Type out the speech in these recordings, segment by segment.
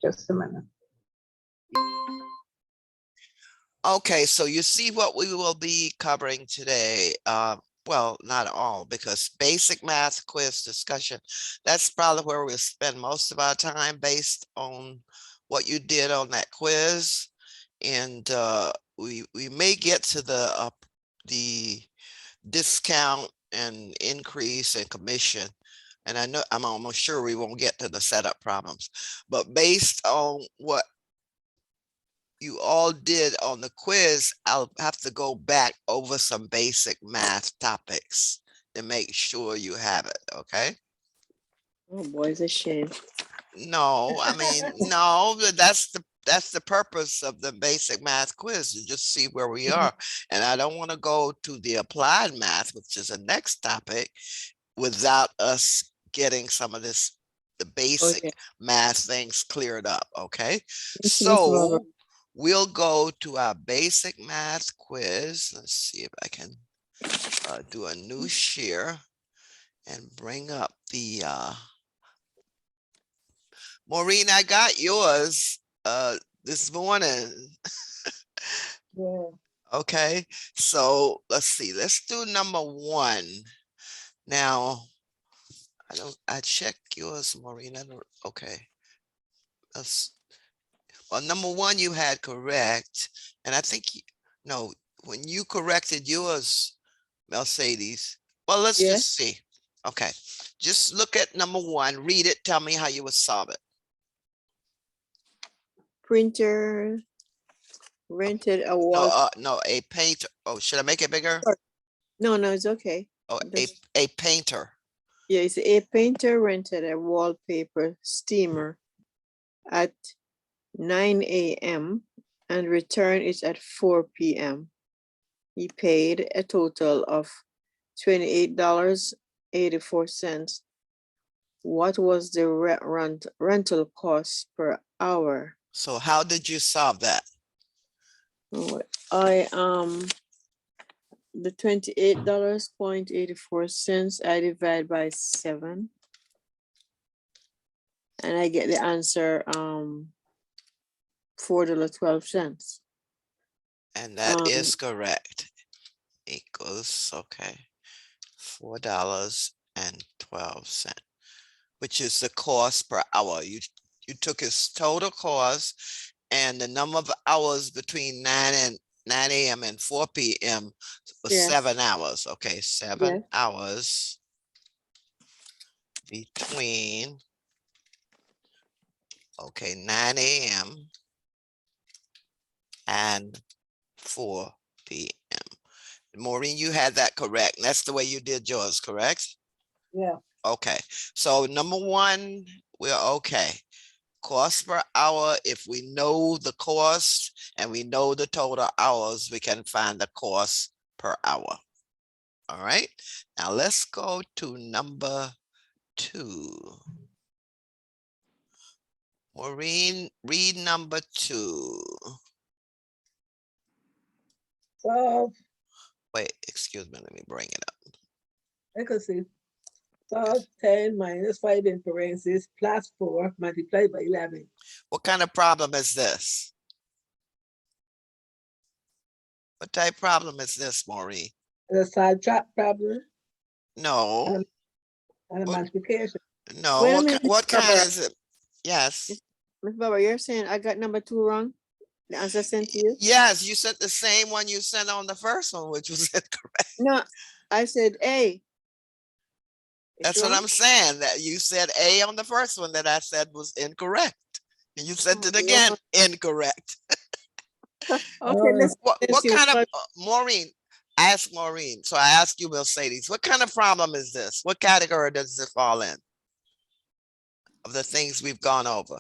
Just a minute. Okay, so you see what we will be covering today. Well, not all, because basic math quiz discussion, that's probably where we'll spend most of our time based on what you did on that quiz. And we may get to the discount and increase in commission. And I know I'm almost sure we won't get to the setup problems, but based on what you all did on the quiz, I'll have to go back over some basic math topics to make sure you have it, okay? Oh boy, it's a shame. No, I mean, no, that's the purpose of the basic math quiz, to just see where we are. And I don't want to go to the applied math, which is the next topic, without us getting some of this, the basic Okay. math things cleared up, okay? Yes, Miss Robert. So we'll go to our basic math quiz. Let's see if I can do a new share and bring up the Maureen, I got yours this morning. Yeah. Okay, so let's see. Let's do number one. Now, I checked yours, Maureen. Okay. Well, number one, you had correct. And I think, no, when you corrected yours, Mercedes, well, let's Yeah. just see. Okay, just look at number one, read it, tell me how you would solve it. Printer rented a wall. No, a painter. Oh, should I make it bigger? No, it's okay. Oh, Just- a painter. Yeah, it's a painter rented a wallpaper steamer at 9 a.m. and returned it at 4 p.m. He paid a total of $28.84. What was the rental cost per hour? So how did you solve that? Oh, the $28.84 I divide by 7 and I get the answer $4.12. And that is correct. Equals, okay, $4.12, which is the cost per hour. You took his total cost and the number of hours between 9 a.m. and 4 p.m. was Yes. 7 hours. Okay, 7 Yes. hours between, okay, 9 a.m. and 4 p.m. Maureen, you had that correct. That's the way you did yours, correct? Yeah. Okay, so number one, we're okay. Cost per hour, if we know the cost and we know the total hours, we can find the cost per hour. All right, now let's go to number two. Maureen, read number two. Solve, Wait, excuse me, let me bring it up. I can see. Solve 10 minus 5 in parentheses plus 4 multiplied by 11. What kind of problem is this? What type of problem is this, Maureen? The subtract problem No, and a What? multiplication. no, Wait a minute, what kind Barbara. is it? Yes. Miss Barbara, you're saying I got number 2 wrong? The answer sent to you? Yes, you sent the same one you sent on the first one, which was incorrect. No, I said A. It's That's what wrong? I'm saying, that you said A on the first one that I said was incorrect. And you sent Oh, it again, incorrect. Okay, Oh. What let's see kind of, what- Maureen, ask Maureen. So I ask you, Mercedes, what kind of problem is this? What category does it fall in? Of the things we've gone over.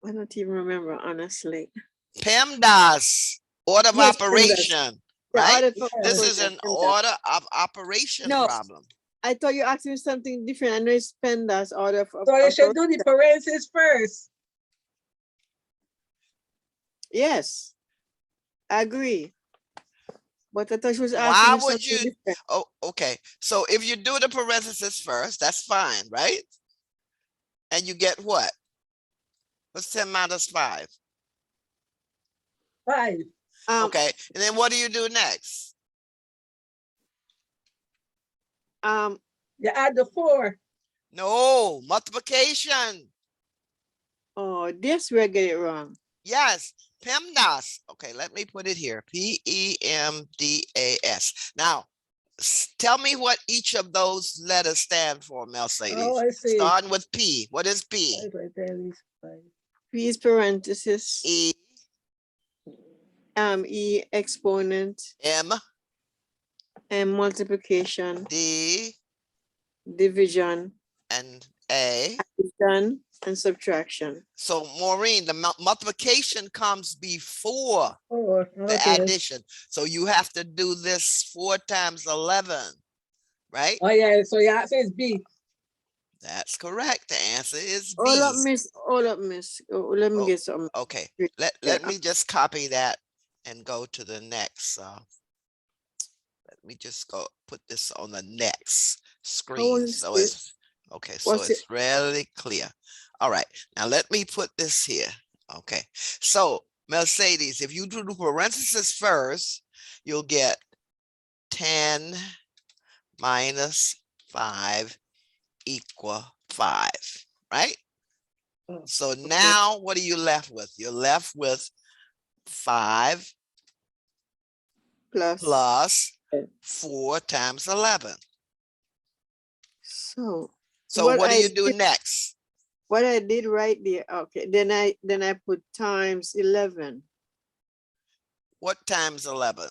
I don't even remember, honestly. PEMDAS, order of Yes, PEMDAS. operation, The right? order of This is operation, an PEMDAS. order of operation No. problem. I thought you asked me something different. I know it's PEMDAS order of So you should do the parentheses first. Yes, I agree. But I thought she was asking Why me would something you? different. Oh, okay. So if you do the parentheses first, that's fine, right? And you get what? What's 10 minus 5? 5. Okay, and then what do you do next? You add the 4. No, multiplication. Oh, this where I get it wrong. Yes, PEMDAS. Okay, let me put it here. PEMDAS. Now, tell me what each of those letters stand for, Oh, Mercedes. I see. Starting with P. What is P? 5 right there, at least 5. P is parenthesis. E, E exponent. M, And multiplication. D, Division. and A. Addition and subtraction. So, Maureen, the multiplication comes before 4. the Okay. addition. So you have to do this 4 times 11, right? Oh, yeah. So your answer is B. That's correct. The answer is Hold up, B. miss. Hold up, miss. Oh, let me Oh, get something. Okay, Yeah. let me just copy that and go to the next. Let me just go put this on the next screen. is So this? it's okay. So What's it's really clear. All right. Now let me put this here. Okay. So Mercedes, if you do the parentheses first, you'll get 10 minus 5 equal 5, right? Oh, So now what are you left with? You're left with 5 plus 4 times 11. So So what what do I you do did- next? What I did right there. Okay. Then I put times 11. What times 11?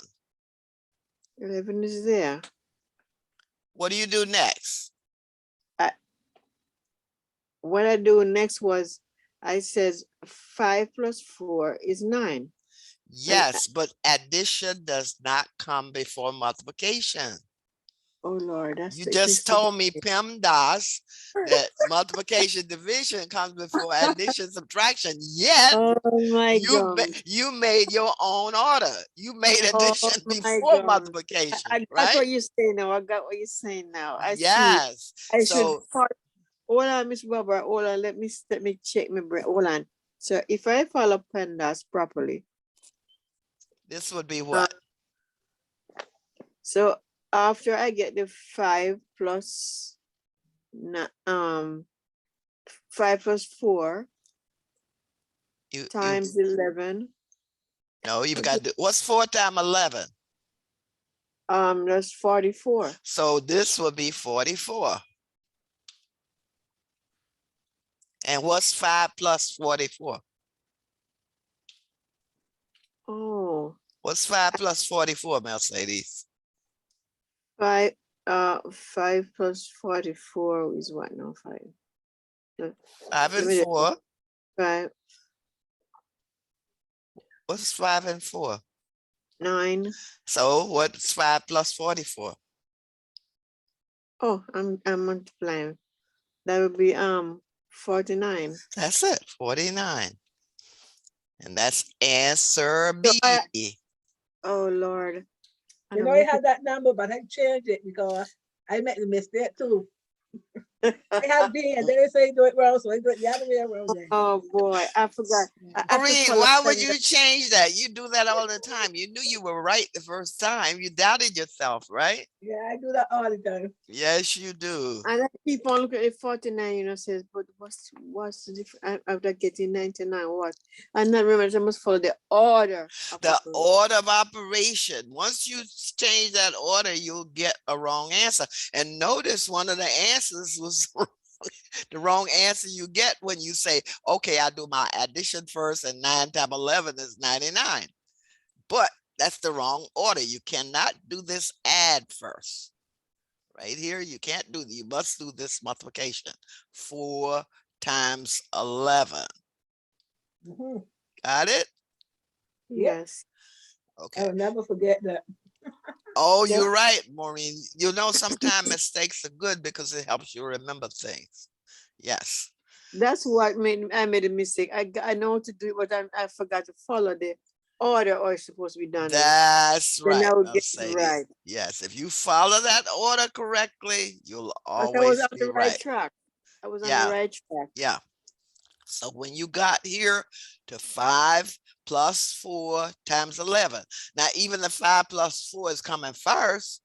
11 is there. What do you do next? What I do next was I says 5 plus 4 is 9. Yes, but addition does not come before multiplication. Oh Lord, that's You the just told me PEMDAS that multiplication division comes before addition subtraction. Yet Oh my you God. you made your own order. You made Oh addition my before God. multiplication, I got right? what you're saying now. I got what you're saying now. I see. Yes. I should So follow. Hold on, Miss Barbara. Hold on. Let me check my brain. Hold on. So if I follow PEMDAS properly, this would be what? so after I get the 5 plus 5 plus 4 You times 11. no, you've got to, what's 4 times 11? That's 44. So this would be 44. And what's 5 plus 44? Oh, What's 5 plus 44, Mercedes? 5 plus 44 is what now? 5. 5 and Let me just- 4. 5, What's 5 and 4? 9. So what's 5 plus 44? Oh, I'm multiplying. That would be 49. That's it, 49. And that's answer So B. oh Lord. You And know, I had that number, but I changed it because I made the mistake too. I had B and then they say do it wrong, so I do it the other way around then. Oh boy, I forgot. I have to Marie, follow why would PEMDAS. you change that? You do that all the time. You knew you were right the first time. You doubted yourself, right? Yeah, I do that all the time. Yes, you do. And I keep on looking at 49, says, but what's the difference after getting 99? What? And then remember, I must follow the order. The order of operation. Once you change that order, you'll get a wrong answer. And notice one of the answers was the wrong answer you get when you say, okay, I do my addition first and 9 times 11 is 99. But that's the wrong order. You cannot do this add first. Right here, you can't do you must do this multiplication. 4 times 11. Mhm. Got it? Yes. Okay. I'll never forget that. Oh, Yeah. you're right, Maureen. You know, sometimes mistakes are good because it helps you remember things. Yes. That's what I made a mistake. I know to do it, but I forgot to follow the order or it's supposed to be done. That's Then right, I will get it Mercedes. right. Yes, if you follow that order correctly, you'll But I was always on be the right right. track. I was on Yeah. the right track. Yeah. So when you got here to 5 plus 4 times 11, now even the 5 plus 4 is coming first,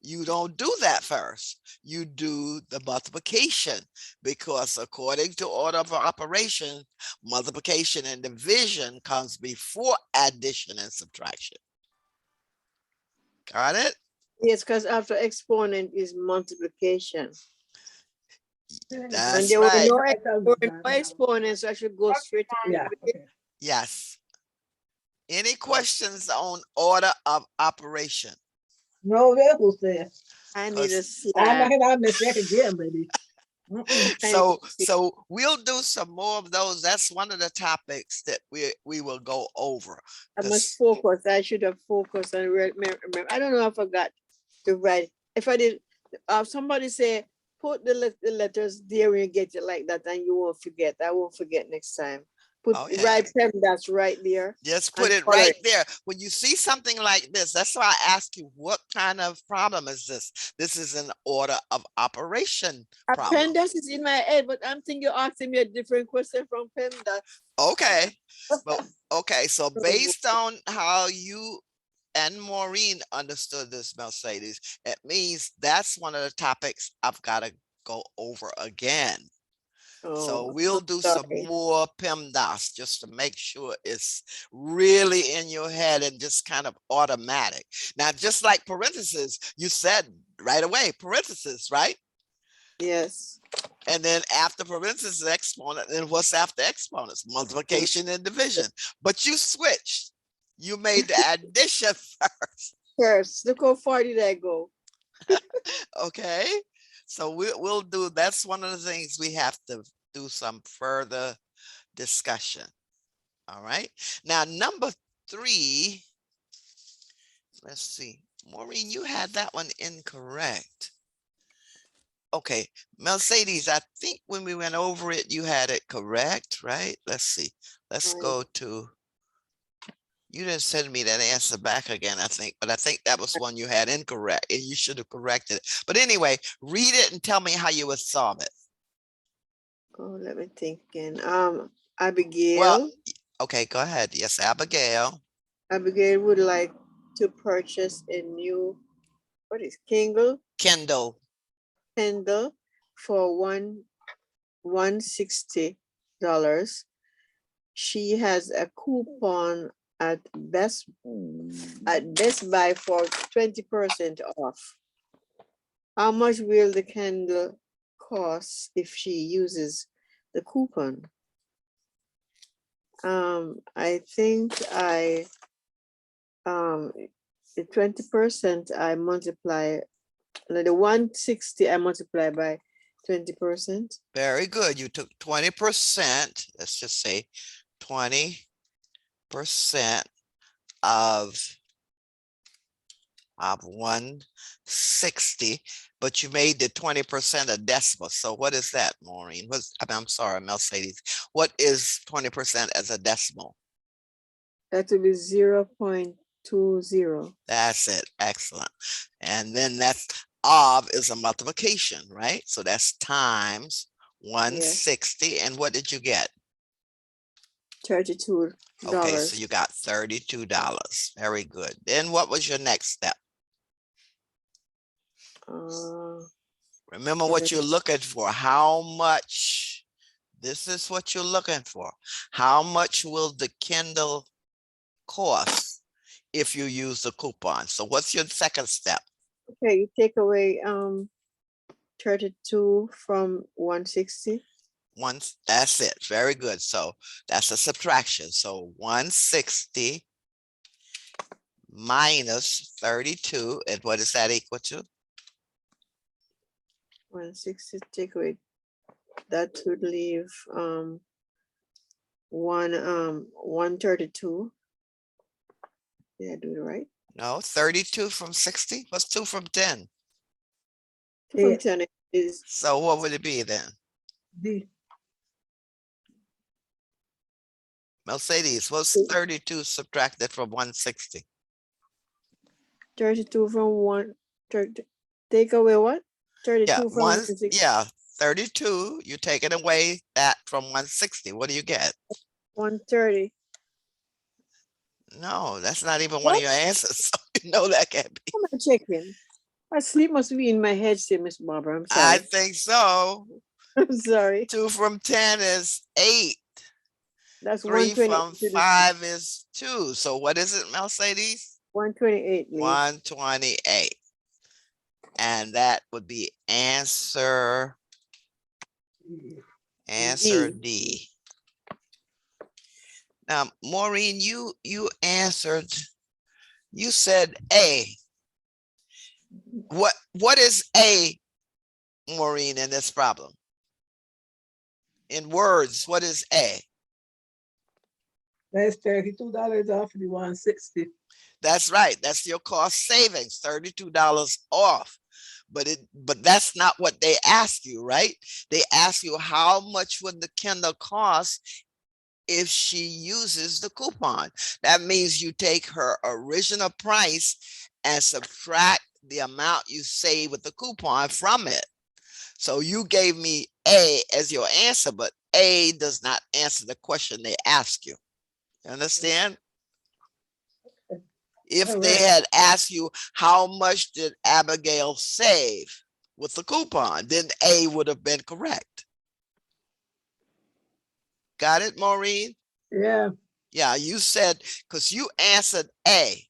you don't do that first. You do the multiplication, because according to order of operation, multiplication and division comes before addition and subtraction. Got it? Yes, because after exponent is multiplication. And That's there were right. no exponents, so I should go straight to Yeah, okay. Yes. Any questions on order of operation? No rebel said. I need a I'm not slide. gonna miss that again, baby. Mm-mm. So we'll do some more of those. That's one of the topics that we will go over. I must focus. I should have focused and remember. I don't know if I forgot to write. If I did, somebody say, put the letters there when you get it like that, and you won't forget. I won't forget next time. Put Oh, yeah. right pen that's right there. Just put it color right it. there. When you see something like this, that's why I ask you, what kind of problem is this? This is an order of operation problem. PEMDAS is in my head, but I'm thinking you're asking me a different question from PEMDAS. Okay. Well, okay. So based on how you and Maureen understood this, Mercedes, it means that's one of the topics I've got to go over again. So we'll do some more PEMDAS just to make sure it's really in your head and just kind of automatic. Now, just like parentheses, you said right away, parentheses, right? Yes. And then after parentheses, exponent, then what's after exponents? Multiplication and division. But you switched. You made the addition first. First, look how far did I go? Okay. So we'll do, that's one of the things we have to do some further discussion. All right. Now, number 3, let's see. Maureen, you had that one incorrect. Okay, Mercedes, I think when we went over it, you had it correct, right? Let's see. Let's go to, you didn't send me that answer back again, I think, but I think that was one you had incorrect and you should have corrected it. But anyway, read it and tell me how you would solve it. Oh, let me think again. Abigail. Well, okay, go ahead. Yes, Abigail. Abigail would like to purchase a new, what is Kindle? Kindle. For $160. She has a coupon at Best Buy for 20% off. How much will the Kindle cost if she uses the coupon? I think the 20% I multiply, the 160 I multiply by 20%. Very good. You took 20%. Let's just say 20% of 160, but you made the 20% a decimal. So what is that, Maureen? I'm sorry, Mercedes. What is 20% as a decimal? That would be 0.20. That's it. Excellent. And then that's of is a multiplication, right? So that's times 160. Yes. And what did you get? $32. Okay, so you got $32. Very good. Then what was your next step? Remember what you're looking for. How much? This is what you're looking for. How much will the Kindle cost if you use the coupon? So what's your second step? Okay, you take away 32 from 160. That's it. Very good. So that's a subtraction. So 160 minus 32, and what is that equal to? 160 take away. That would leave 132. Did I do it right? No, 32 from 60. What's 2 from 10? 2 from 10 is. So what would it be then? D. Mercedes, what's 32 subtracted from 160? 32 from 130. Take away what? 32 from 160. Yeah, 32, you're taking away that from 160. What do you get? 130. No, that's not even one What? of your answers. So you know that can't be. Am I checking? My sleep must be in my head, say Miss Barbara. I'm I sorry. think so. I'm sorry. 2 from 10 is 8. That's 3 120. from 5 is 2. So what is it, Mercedes? 128, please. 128. And that would be answer D. Now, Maureen, you answered, you said A. What is A, Maureen, in this problem? In words, what is A? That's $32 off the 160. That's right. That's your cost savings, $32 off. But that's not what they ask you, right? They ask you how much would the Kindle cost if she uses the coupon. That means you take her original price and subtract the amount you save with the coupon from it. So you gave me A as your answer, but A does not answer the question they ask you. You understand? If All they right. had asked you how much did Abigail save with the coupon, then A would have been correct. Got it, Maureen? Yeah. Yeah, you said, because you answered A.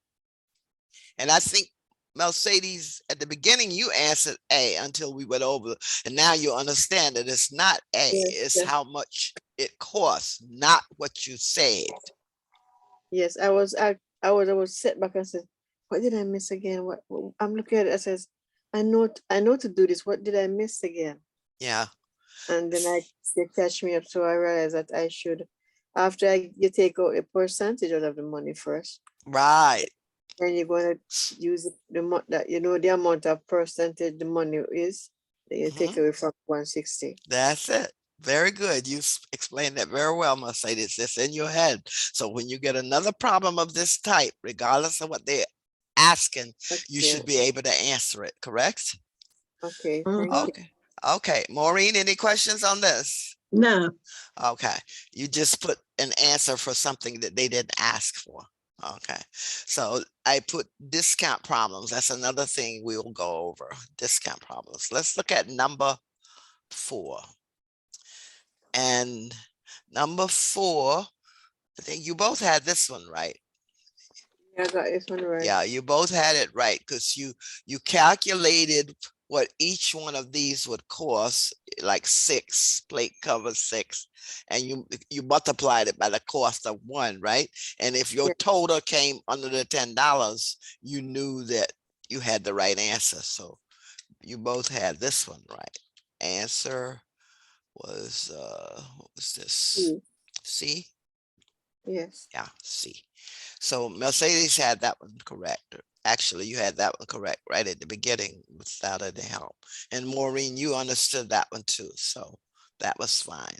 And I think Mercedes, at the beginning, you answered A until we went over. And now you understand that it's not A, Yes, it's yes. how much it costs, not what you saved. Yes, I was set back and said, what did I miss again? What I'm looking at it, I says, I know to do this. What did I miss again? Yeah. And then they catch me up, so I realized that I should, after you take out a percentage out of the money first, Right. then you're going to use the amount that the amount of percentage the money is that you take away from 160. That's it. Very good. You explained that very well, Mercedes. It's in your head. So when you get another problem of this type, regardless of what they're asking, you should be able to answer it, correct? Okay, thank you. Okay. Okay. Maureen, any questions on this? No. Okay. You just put an answer for something that they didn't ask for. Okay. So I put discount problems. That's another thing we will go over. Discount problems. Let's look at number 4. And number 4, I think you both had this one right. Yeah, I got this one right. Yeah, you both had it right because you calculated what each one of these would cost, like 6 plate covers, 6, and you multiplied it by the cost of 1, right? And if your total came under the $10, you knew that you had the right answer. So you both had this one right. Answer was what was this? C? Yes. Yeah, C. So Mercedes had that one correct. Actually, you had that one correct right at the beginning without any help. And Maureen, you understood that one too. So that was fine.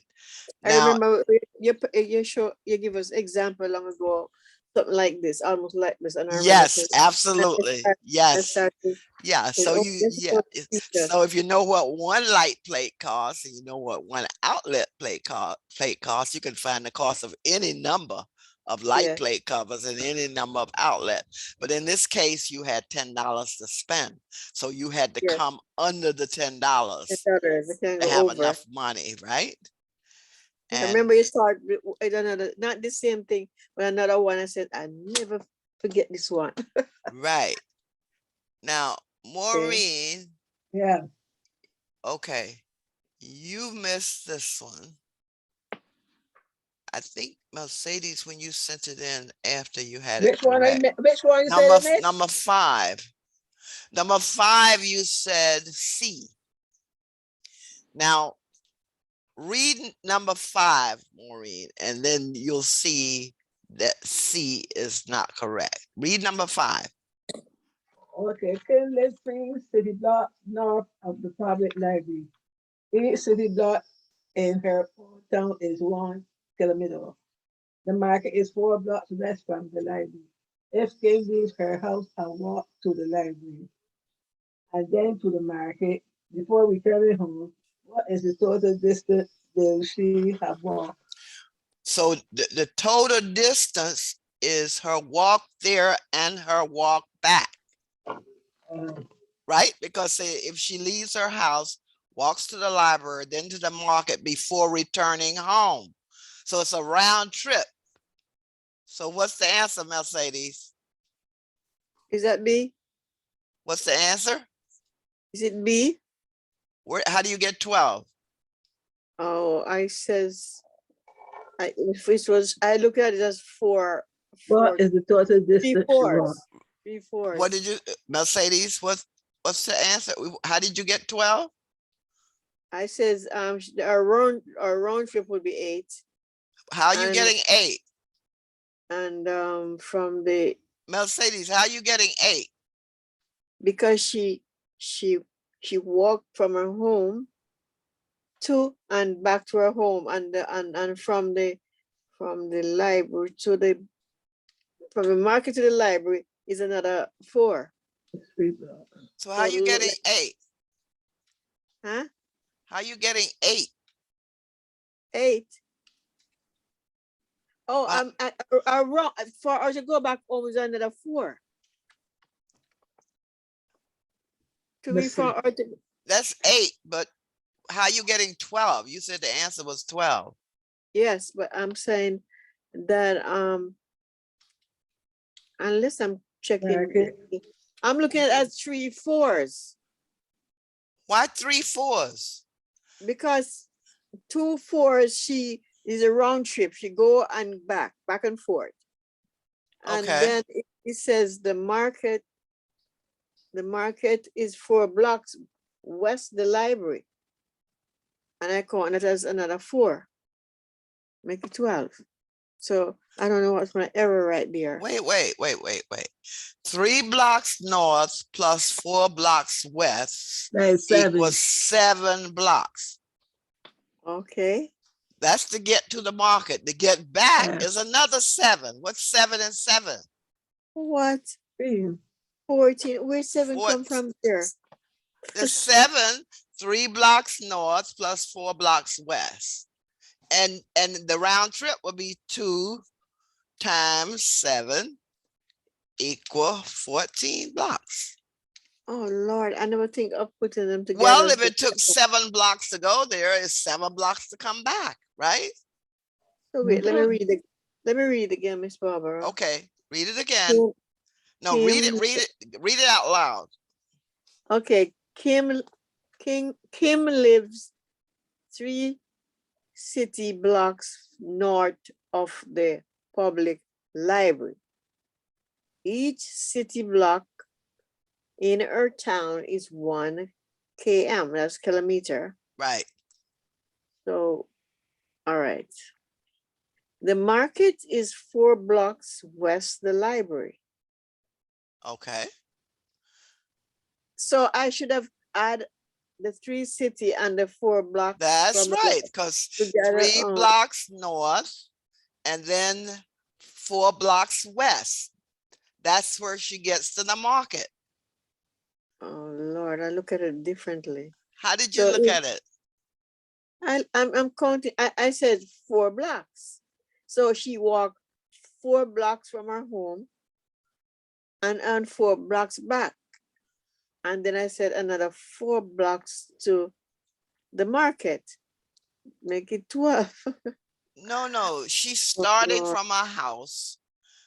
I Now, remember you give us example long ago, something like this, almost like this. And I remember yes, saying, absolutely. Yes. Yeah. So so if you know what one light plate costs and you know what one outlet plate costs, you can find the cost of any number of light plate covers and any number of outlets. But in this case, you had $10 to spend. So you had to come under the $10 to have enough money, right? And I remember you started with another, not the same thing, but another one. I said, I never forget this one. Right. Now, Maureen. Yeah. Okay. You missed this one. I think Mercedes, when you sent it in after you had Which it one? correct. Which one you said? Number 5. Number 5, you said C. Now, read number 5, Maureen, and then you'll see that C is not correct. Read number 5. Okay, Kinley Springs City Block north of the public library. Each city block in her town is 1 kilometer. The market is 4 blocks west from the library. If Kay leaves her house and walk to the library and then to the market before returning home, What is the total distance will she have walked? So the total distance is her walk there and her walk back, Uh, right? Because say if she leaves her house, walks to the library, then to the market before returning home. So it's a round trip. So what's the answer, Mercedes? Is that B? What's the answer? Is it B? Where, how do you get 12? Oh, I says, if it was, I look at it as four, what is the total three distance she walked? fours, three fours. What did you, Mercedes, what's the answer? How did you get 12? I says, our round trip would be 8. How are you And- getting 8? And from the, Mercedes, how are you getting 8? because she walked from her home to and back to her home, and from the library to the, from the market to the library is another 4. 3 blocks. So how are you getting 8? Huh? How are you getting 8? 8. Oh, Well- I wrong. For us to go back home is another 4. To be Let's for see. her to, That's 8, but how are you getting 12? You said the answer was 12. yes, but I'm saying that unless I'm checking, Okay. I'm looking at 3 4s, Why 3 4s? because 2 4s she is a round trip. She go and back and forth. And Okay. then it says the market is 4 blocks west the library. And I count it as another 4. Make it 12. So I don't know what's my error right there. Wait. 3 blocks north plus 4 blocks west That's 7. equals 7 blocks. Okay. That's to get to the market. To get back Yeah. is another 7. What's 7 and 7? What? 3. 14. Where 7 Four- come from there? The 7, 3 blocks north plus 4 blocks west. And the round trip will be 2 times 7 equal 14 blocks. Oh Lord, I never think of putting them together. Well, if it took 7 blocks to go there, it's 7 blocks to come back, right? So wait, let me read it. Let me read it again, Miss Barbara. Okay, read it again. Kim- No, read it out loud. Okay, Kim lives 3 city blocks north of the public library. Each city block in her town is 1 km, that's kilometer. Right. So, all right. The market is 4 blocks west the library. Okay. So I should have added the 3 city and the 4 blocks. That's from right, because together. 3 blocks north and then 4 blocks west. That's where she gets to the market. Oh Lord, I look at it differently. How did you So look at it? I'm counting. I said 4 blocks. So she walked 4 blocks from her home and 4 blocks back. And then I said another 4 blocks to the market. Make it 12. No. She's starting Lord. from her house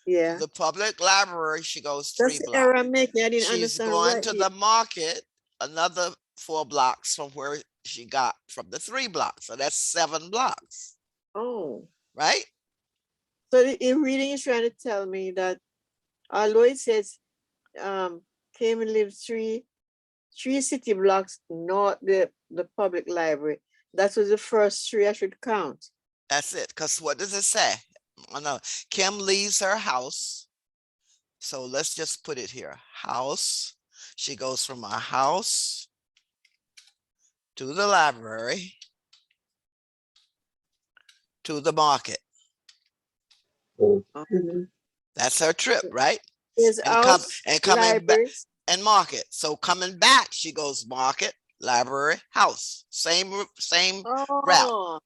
to Yeah. the public library. She goes 3 That's the error blocks. I'm making. I didn't She's understand going right to here. the market another 4 blocks from where she got from the 3 blocks. So that's 7 blocks, Oh. right? So the reading is trying to tell me that although it says came and lived 3 city blocks north the public library, that was the first 3 I should count. That's it. Because what does it say? Oh, no. Kim leaves her house. So let's just put it here. House. She goes from her house to the library to the market. That's her trip, right? Is And house, coming back libraries. and market. So coming back, she goes market, library, house. Same route, Oh,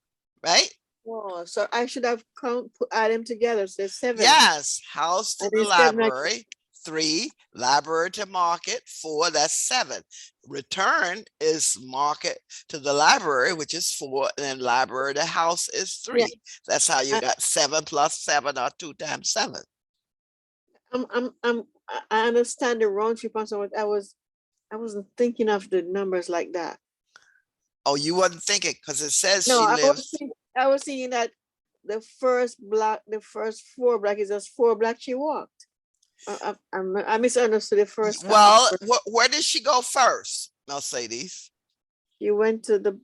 right? oh, so I should have add them together. So there's 7. Yes, house to And the then 7 library, 3, library to market, 4, that's 7. Return is market to the library, which is 4, and then library to house is 3. Yeah. That's how you I- got 7 plus 7 or 2 times 7. I understand the round trip and so on. I wasn't thinking of the numbers like that. Oh, you wasn't thinking because it says No, she lives. I was thinking that the first 4 block is just 4 blocks she walked. I misunderstood the first. Well, where did she go first, Mercedes? You went to the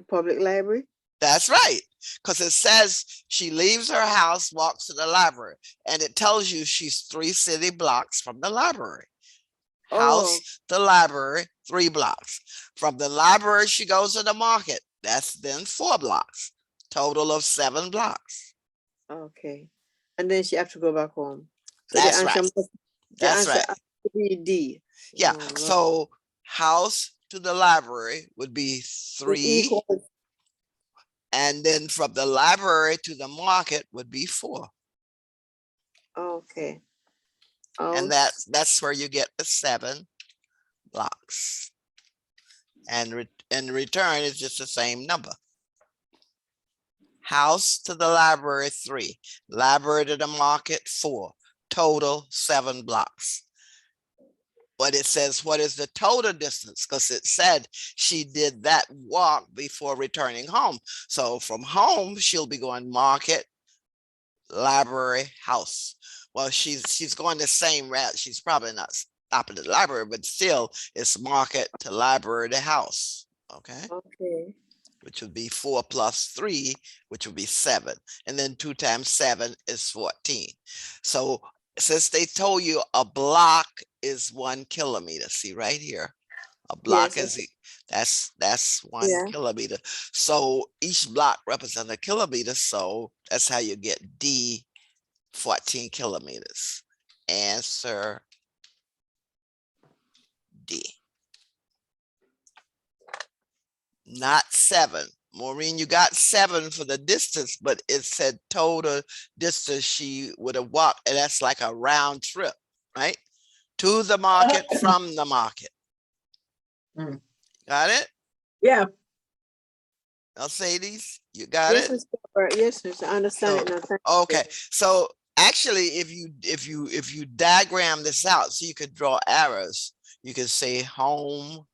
public library. That's right, because it says she leaves her house, walks to the library, and it tells you she's 3 city blocks from the library. House to library, 3 blocks. From the library, she goes to the market. That's then 4 blocks. Total of 7 blocks. Okay, and then she have to go back home. So That's right. That's right. has to be D. Yeah. Oh, Lord. So house to the library would be It 3. equals- And then from the library to the market would be 4. Okay. And that's where you get the 7 blocks. And in return, it's just the same number. House to the library, 3. Library to the market, 4. Total 7 blocks. But it says, what is the total distance? Because it said she did that walk before returning home. So from home, she'll be going market, library, house. Well, she's going the same route. She's probably not stopping at the library, but still it's market to library to house. Okay. Okay. Which would be 4 plus 3, which would be 7. And then 2 times 7 is 14. So since they told you a block is 1 kilometer, see right here, a block Yes, is, that's 1 yeah. kilometer. So each block represents a kilometer. So that's how you get D, 14 kilometers. Answer D. Not 7. Maureen, you got 7 for the distance, but it said total distance she would have walked, and that's like a round trip, right? To the market, from the market. Mm. Got it? Yeah. Mercedes, you got Yes, it? Mr. Robert. Yes, Mr. I understand So, it now. Thank you. okay, so actually, if you diagram this out, so you could draw arrows, you could say home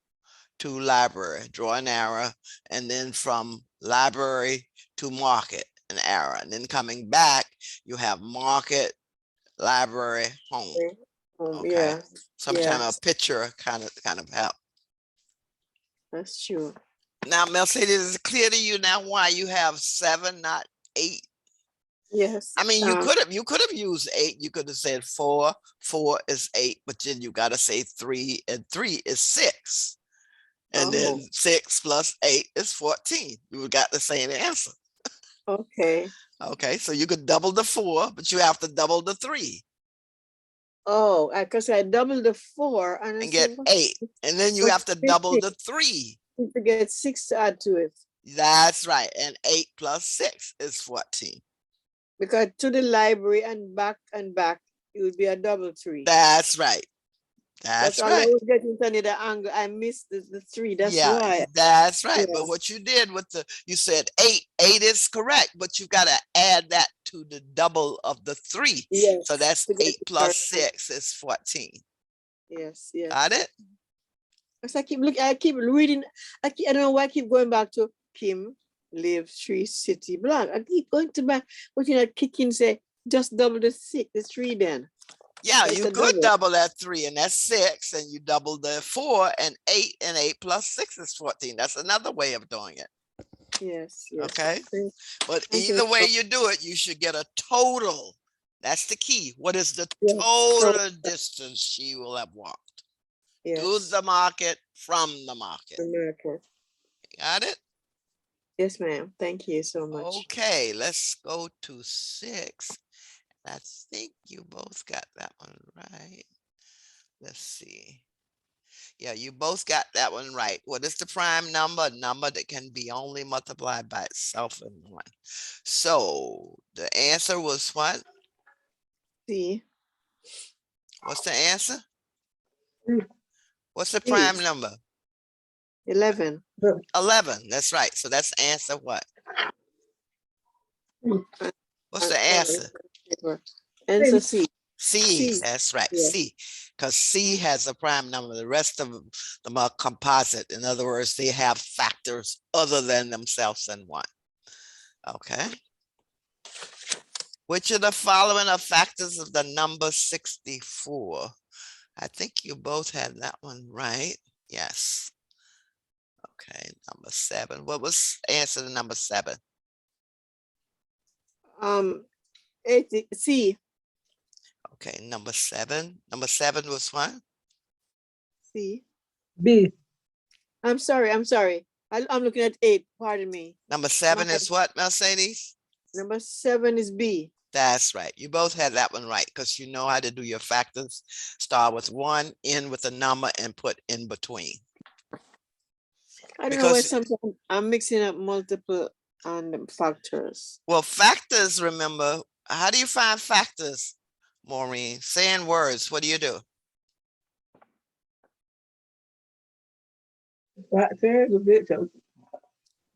to library, draw an arrow, and then from library to market, an arrow, and then coming back, you have market, library, home. Okay. Yeah. Sometime Yeah. a picture kind of help. That's true. Now, Mercedes, is it clear to you now why you have 7, not 8? Yes. I mean, you could have used 8. You could have said 4. 4 is 8, but then you got to say 3, and 3 is 6. And then 6 plus 8 is 14. You would got the same answer. Okay. Okay, so you could double the 4, but you have to double the 3 Oh, because I doubled the 4 and I and get said, 8. And then you have to double the 3. to get 6 to add to it. That's right. And 8 plus 6 is 14. Because to the library and back, it would be a double 3. That's right. That's all I right. was getting to the angle. I missed the 3. That's why. That's right. Yeah. But what you did with you said 8. 8 is correct, but you got to add that to the double of the 3. Yes. So that's to get 8 the plus correct. 6 is 14. Yes. Yes. Got it? Because I keep looking, I keep reading. I don't know why I keep going back to Kim live 3 city block. I keep going to back, but kicking say just double the 3 then. Yeah, So it's you a could double that 3, and that's 6, and you double the 4 and 8, and 8 plus 6 is 14. That's another way of doing it. Yes. Yes. Okay. But Thank you. either way you do it, you should get a total. That's the key. What is the Yes. total distance she will have walked to Yes. the market, from the market? America. Got it? Yes, ma'am. Thank you so much. Okay, let's go to 6. I think you both got that one right. Let's see. Yeah, you both got that one right. What is the prime number? A number that can be only multiplied by itself in one. So the answer was what? C. What's the answer? C. What's the C. prime number? 11. 11. That's right. So that's answer what? What's the answer? Answer C. C. C. That's right. Yeah. C. Because C has a prime number. The rest of them are composite. In other words, they have factors other than themselves and one. Okay. Which of the following are factors of the number 64? I think you both had that one right. Yes. Okay, number 7. What was answer to number 7? 80. C. Okay, number 7. Number 7 was what? C. B. I'm sorry. I'm looking at 8. Pardon me. Number 7 My- is what, Mercedes? Number 7 is B. That's right. You both had that one right because you know how to do your factors. Start with 1, end with a number, and put in between. I don't know why Because, sometimes I'm mixing up multiple factors. well, factors, remember, how do you find factors, Maureen? Saying words, what do you do? Factors a bit so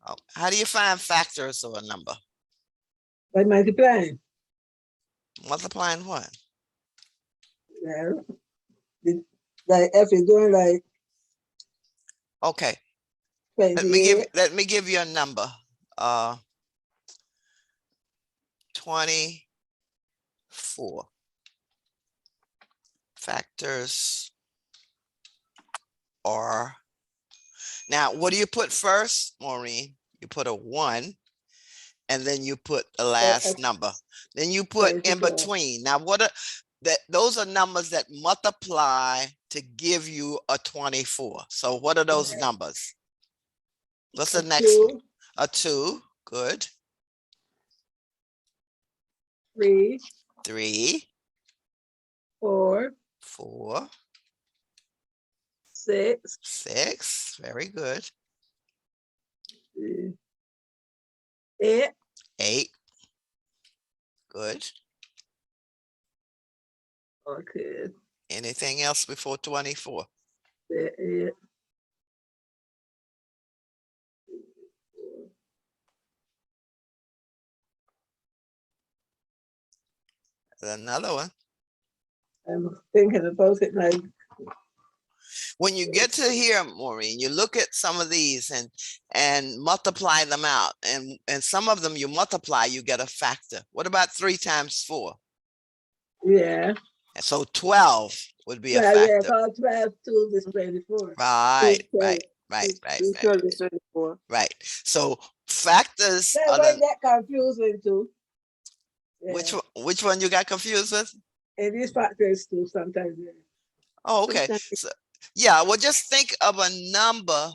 Oh, how do you find factors of a number? by multiplying. Multiplying what? Yeah. Like if you're doing like Okay, 28, let me give you a number. 24. Factors are, now what do you put first, Maureen? You put a 1 and then you put the last number. Then you put in between. Now what are those are numbers that multiply to give you a 24. So what are those numbers? What's the next one? 2, A 2. Good. 3, 3, 4, 4, 6, 6. Very good. 8, 8. Good. okay, Anything else before 24? 8, Another one. I'm thinking about it like When you get to here, Maureen, you look at some of these and multiply them out. And some of them you multiply, you get a factor. What about 3 times 4? yeah. And so 12 would be a Well, yeah, factor. about 12 to this 24. Right. 12 is 24. Right. So factors That's are why the, that confusing too. Yeah. which one you got confused with? And these factors too sometimes. Yeah. Oh, okay. Sometimes So yeah, well, just think of a number,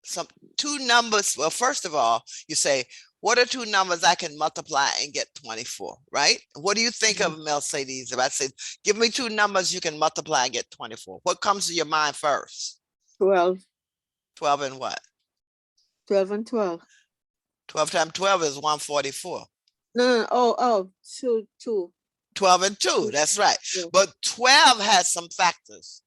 some 2 numbers. Well, first of all, you say, what are 2 numbers I can multiply and get 24, right? What do you think of, Mercedes? If I say, give me 2 numbers you can multiply and get 24, what comes to your mind first? 12. 12 and what? 12 and 12. 12 times 12 is 144. No. Oh, 2. 12 and 2, that's right. Yeah. But 12 has some factors.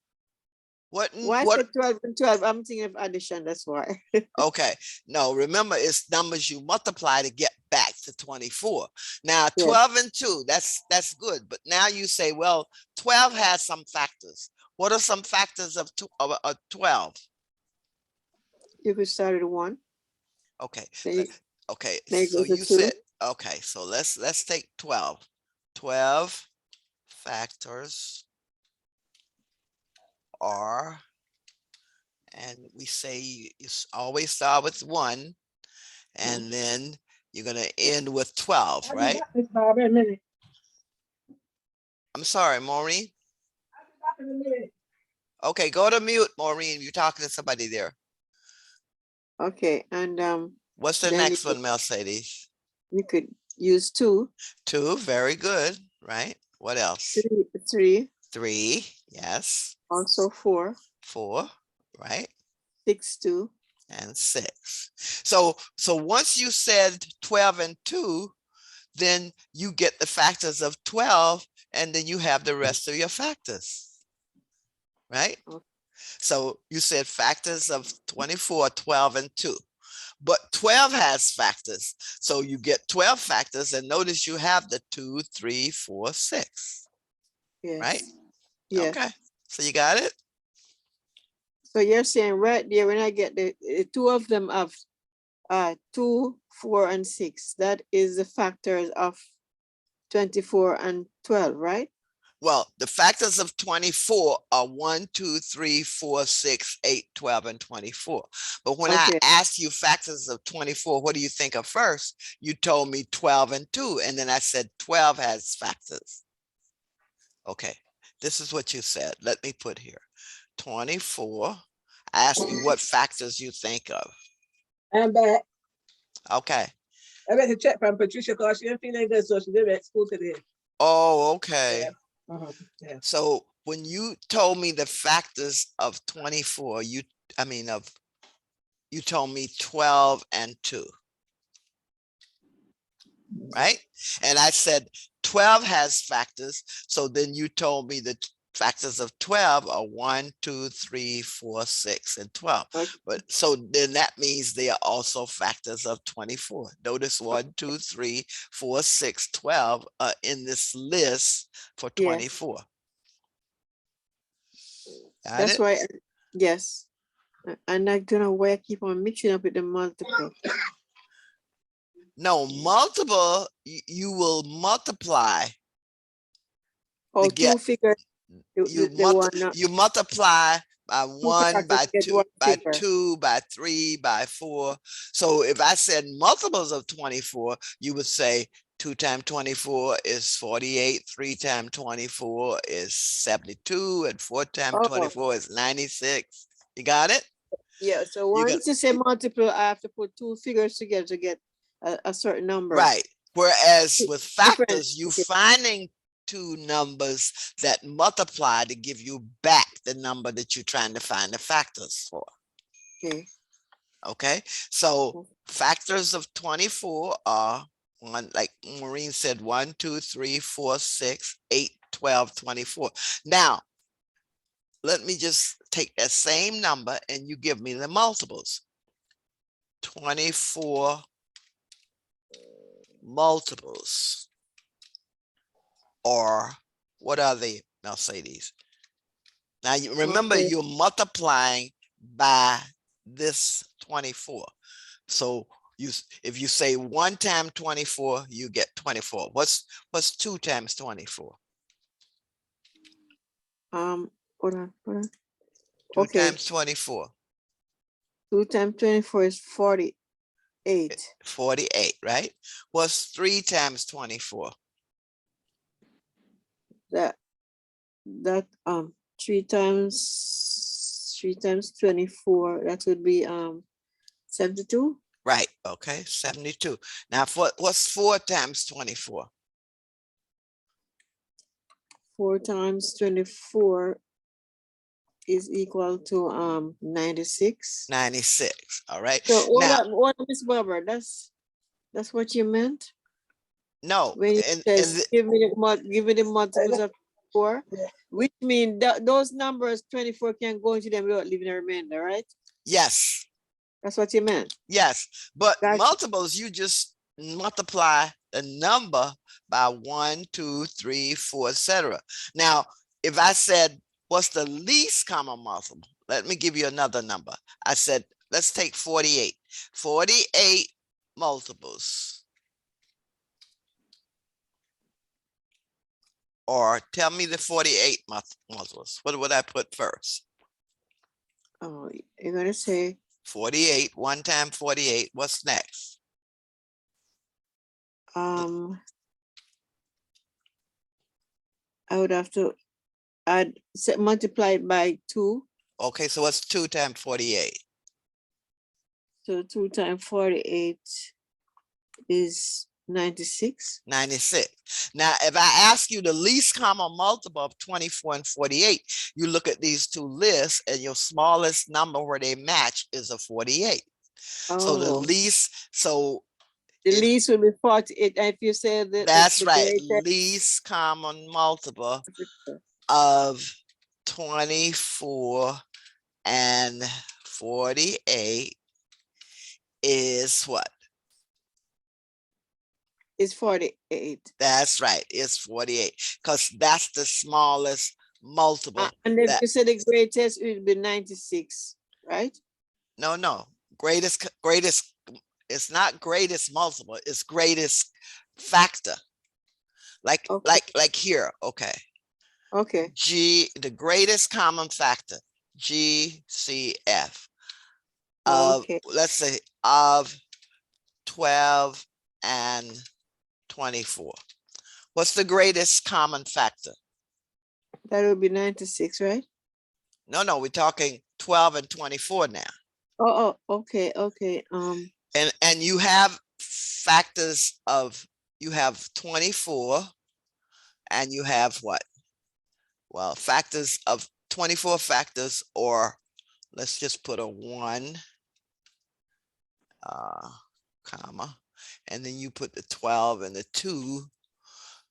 Why What? is it 12 and 12? I'm thinking of addition, that's why. Okay, no, remember it's numbers you multiply to get back to 24. Now Yes. 12 and 2, that's good. But now you say, well, 12 has some factors. What are some factors of 12? You could start at 1. Okay, Then okay. then it So goes to you 2. said, okay, so let's take 12. 12 factors are, and we say you always start with 1, and then you're gonna end with 12, I'll be right? back, Miss Barbara, in a minute. I'm sorry, Maureen. I'll be back in a minute. Okay, go to mute, Maureen. You're talking to somebody there. Okay, and What's the then next one, Mercedes? you could use 2. 2, very good, right? What else? 3. 3, yes, also 4, 4, right? 6, 2. And 6. So once you said 12 and 2, then you get the factors of 12, and then you have the rest of your factors, right? Okay. So you said factors of 24, 12, and 2. But 12 has factors. So you get 12 factors, and notice you have the 2, 3, 4, 6, right? Yes. Yes. Okay. So you got it? So you're saying right there, when I get the two of them of 2, 4, and 6, that is the factors of 24 and 12, right? Well, the factors of 24 are 1, 2, 3, 4, 6, 8, 12, and 24. But when I Okay. asked you factors of 24, what do you think of first? You told me 12 and 2, and then I said 12 has factors. Okay, this is what you said. Let me put here. 24. I asked you what factors you think of. I'm back. Okay. I got to check from Patricia because she didn't feel good, so she didn't at school today. Oh, okay. Yeah. Yeah. So when you told me the factors of 24, you told me 12 and 2, right? And I said 12 has factors. So then you told me the factors of 12 are 1, 2, 3, 4, 6, and 12. Okay. But so then that means they are also factors of 24. Notice 1, 2, 3, 4, 6, 12 are in this list for 24. Got That's it? why, yes. And I don't know why I keep on mixing up with the multiple. No, multiple, you will multiply Oh, to get, two figures, you multiply by 1, by get 2, one by figure. 2, by 3, by 4. So if I said multiples of 24, you would say 2 times 24 is 48, 3 times 24 is 72, and 4 times Oh, 24 is 96. You got it? yeah. So You got once you say multiple, I have to put two figures together to get a certain number. right. Whereas with Different. factors, you Okay. finding two numbers that multiply to give you back the number that you're trying to find the factors for. Okay. Okay, so factors of 24 are one, like Maureen said, 1, 2, 3, 4, 6, 8, 12, 24. Now, let me just take that same number and you give me the multiples. 24 multiples, or what are they? I'll say these. Now, you remember, Okay. you're multiplying by this 24. So if you say 1 times 24, you get 24. What's 2 times 24? Hold on. 2 Okay. times 24. 2 times 24 is 48. 48, right? What's 3 times 24? That 3 times 24, that would be 72. Right, okay, 72. Now, what's 4 times 24? 4 times 24 is equal to 96. 96, all right? So Now, what Miss Barber, that's what you meant no, when you and says give me the multiples of 4, which means that those numbers 24 can go into them without leaving a remainder, right? yes, That's what you meant. yes, but Gotcha. multiples, you just multiply the number by 1, 2, 3, 4, etc. Now, if I said, what's the least common multiple? Let me give you another number. I said, let's take 48. 48 multiples. Or tell me the 48 multiples. What would I put first? Oh, you're gonna say 48, 1 times 48. What's next? I would have to multiply it by 2. Okay, so what's 2 times 48? So 2 times 48 is 96. 96. Now, if I ask you the least common multiple of 24 and 48, you look at these two lists and your smallest number where they match is a 48. So the Oh, least, so the if least will be 48. And if you say that that's the right, greatest, least common multiple of 24 and 48 is what? is 48. That's right, it's 48, because that's the smallest multiple And if that, you say the greatest, it will be 96, right? no, greatest, it's not greatest multiple, it's greatest factor. Like, Okay. like here, okay. Okay. The greatest common factor, GCF, of, Okay. let's say, of 12 and 24. What's the greatest common factor? That will be 96, right? No, we're talking 12 and 24 now. Oh, okay. Okay. And you have factors of, you have 24 and you have what? Well, factors of 24 factors, or let's just put a 1, comma, and then you put the 12 and the 2.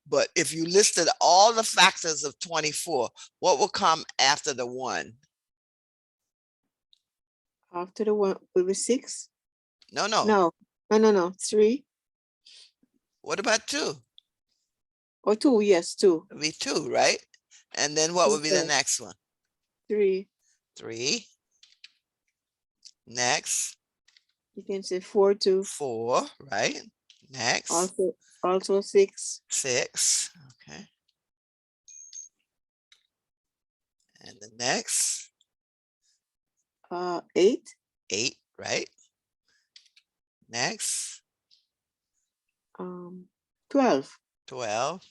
But if you listed all the factors of 24, what will come after the 1? After the 1 will be 6. No. No. 3 What about 2? or 2. Yes, 2. It'd be 2, right? And then what would be the Okay. next one? 3. 3. Next, You can say 4, 2. 4, right? Next, Also 6. 6. Okay. And the next, 8. 8, right? Next, 12. 12.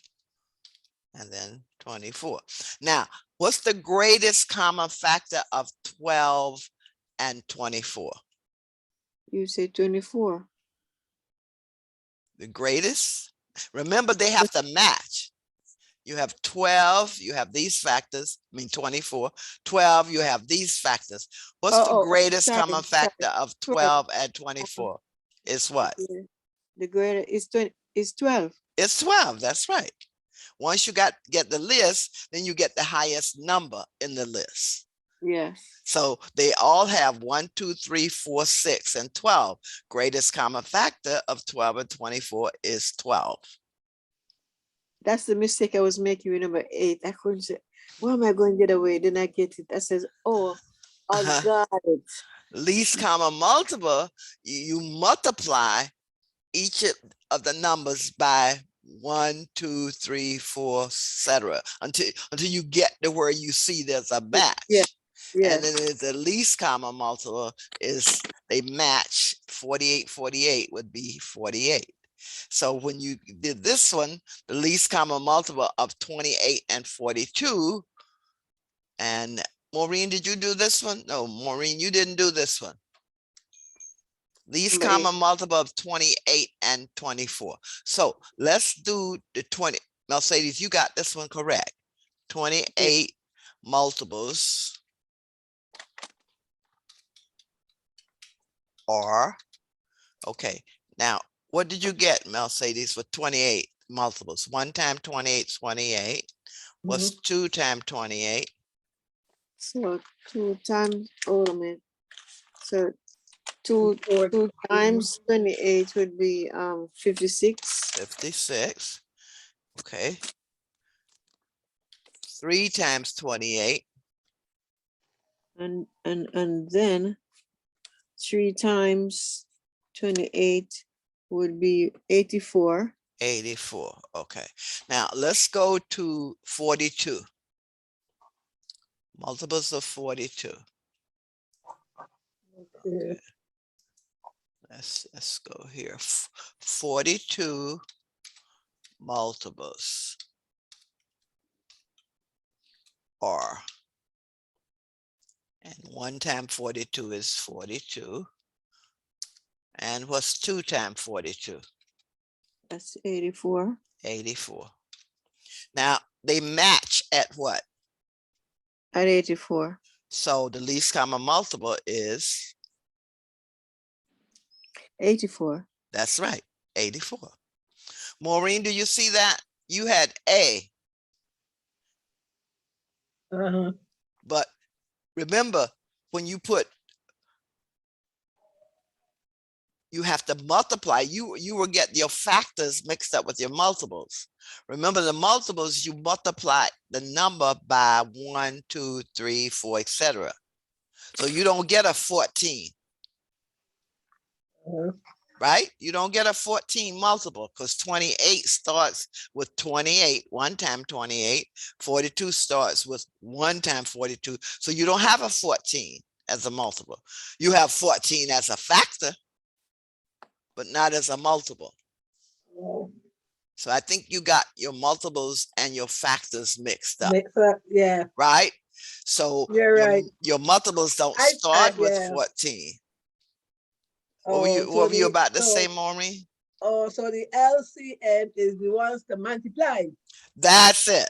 And then 24. Now, what's the greatest common factor of 12 and 24? You say 24. The greatest? Remember, they have to match. You have 12, you have these factors, 24. 12, you have these factors. What's the greatest sorry, common factor of 12. 12 and 24? Is what? The greatest is 12. It's 12, that's right. Once you get the list, then you get the highest number in the list. Yes. So they all have 1, 2, 3, 4, 6, and 12. Greatest common factor of 12 and 24 is 12. That's the mistake I was making with number 8. I couldn't say, where am I going to get away? Then I get it. I says, oh, I got it. Least common multiple, you multiply each of the numbers by 1, 2, 3, 4, etc. until you get to where you see there's a match. Yeah. And then the least common multiple is they match. 48 would be 48. So when you did this one, the least common multiple of 28 and 42, and Maureen, did you do this one? No, Maureen, you didn't do this one. Least common multiple of 28 and 24. So let's do the 20. Mercedes, you got this one correct. 28 multiples are, okay. Now, what did you get, Mercedes, for 28 multiples? 1 times 28 is 28. What's 2 times 28? So 2 times, hold a minute. So 2 times 28 would be 56. 56. Okay. 3 times 28. And then 3 times 28 would be 84. 84. Okay. Now let's go to 42. Multiples of 42. Okay. Let's go here. 42 multiples are, and 1 times 42 is 42. And what's 2 times 42? That's 84. 84. Now they match at what? At 84. So the least common multiple is, 84. that's right, 84. Maureen, do you see that? You had A, Uh-huh. but remember when you put, you have to multiply, you will get your factors mixed up with your multiples. Remember the multiples, you multiply the number by 1, 2, 3, 4, etc. So you don't get a 14. Uh-huh. Right? You don't get a 14 multiple because 28 starts with 28, 1 time 28. 42 starts with 1 time 42. So you don't have a 14 as a multiple. You have 14 as a factor, but not as a multiple. Oh, So I think you got your multiples and your factors mixed up, mix up, yeah. right? So You're right. your multiples don't I start with yeah. 14. Oh, What were you the about to say, Maureen? so the LCM is the ones to multiply. That's it.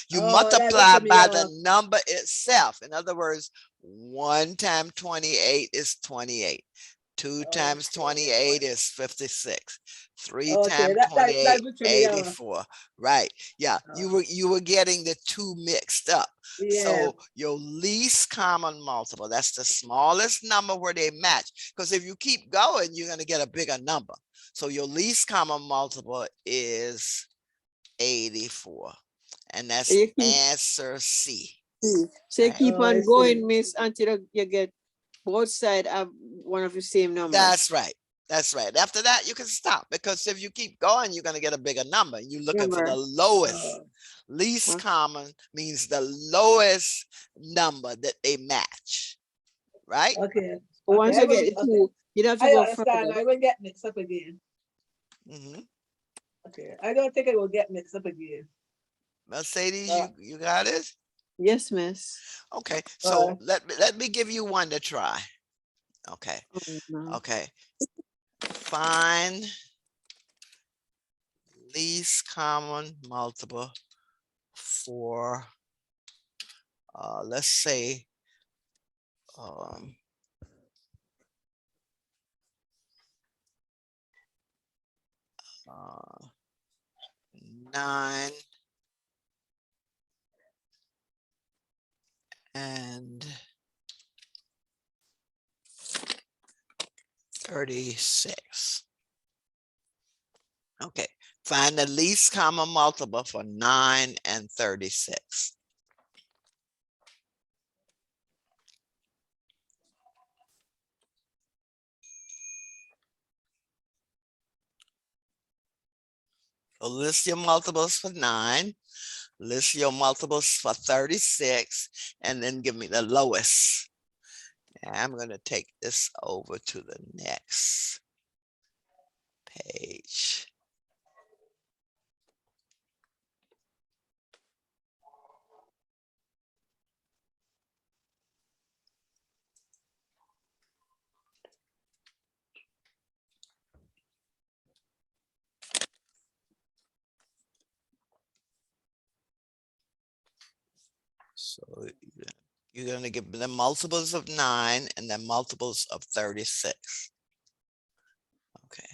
You Oh, that multiply what me by off. the number itself. In other words, 1 times 28 is 28. 2 times Okay. 28 is 56. 3 Okay, times that 28, what me off. 84. Right. Yeah. You were getting the two mixed up. Yeah. So your least common multiple, that's the smallest number where they match. Because if you keep going, you're going to get a bigger number. So your least common multiple is 84. And that's You keep, answer C. so you Right? keep Oh, I on see. going, miss, until you get both sides have one of the same numbers. That's right. That's right. After that, you can stop because if you keep going, you're going to get a bigger number. You're looking for the Number. lowest. Least common means the lowest number that they match. Right? Okay. Once Okay, you get the two, you don't have to I go understand. further. I will get mixed up again. Mm-hmm. Okay. I don't think I will get mixed up again. Mercedes, you got it? Yes, miss. Okay. So let me give you one to try. Okay. Oh, no. Okay. Find least common multiple for let's say 9 and 36. Okay, find the least common multiple for 9 and 36. So list your multiples for 9, list your multiples for 36, and then give me the lowest. And I'm going to take this over to the next page. So you're going to give them multiples of 9 and then multiples of 36. Okay.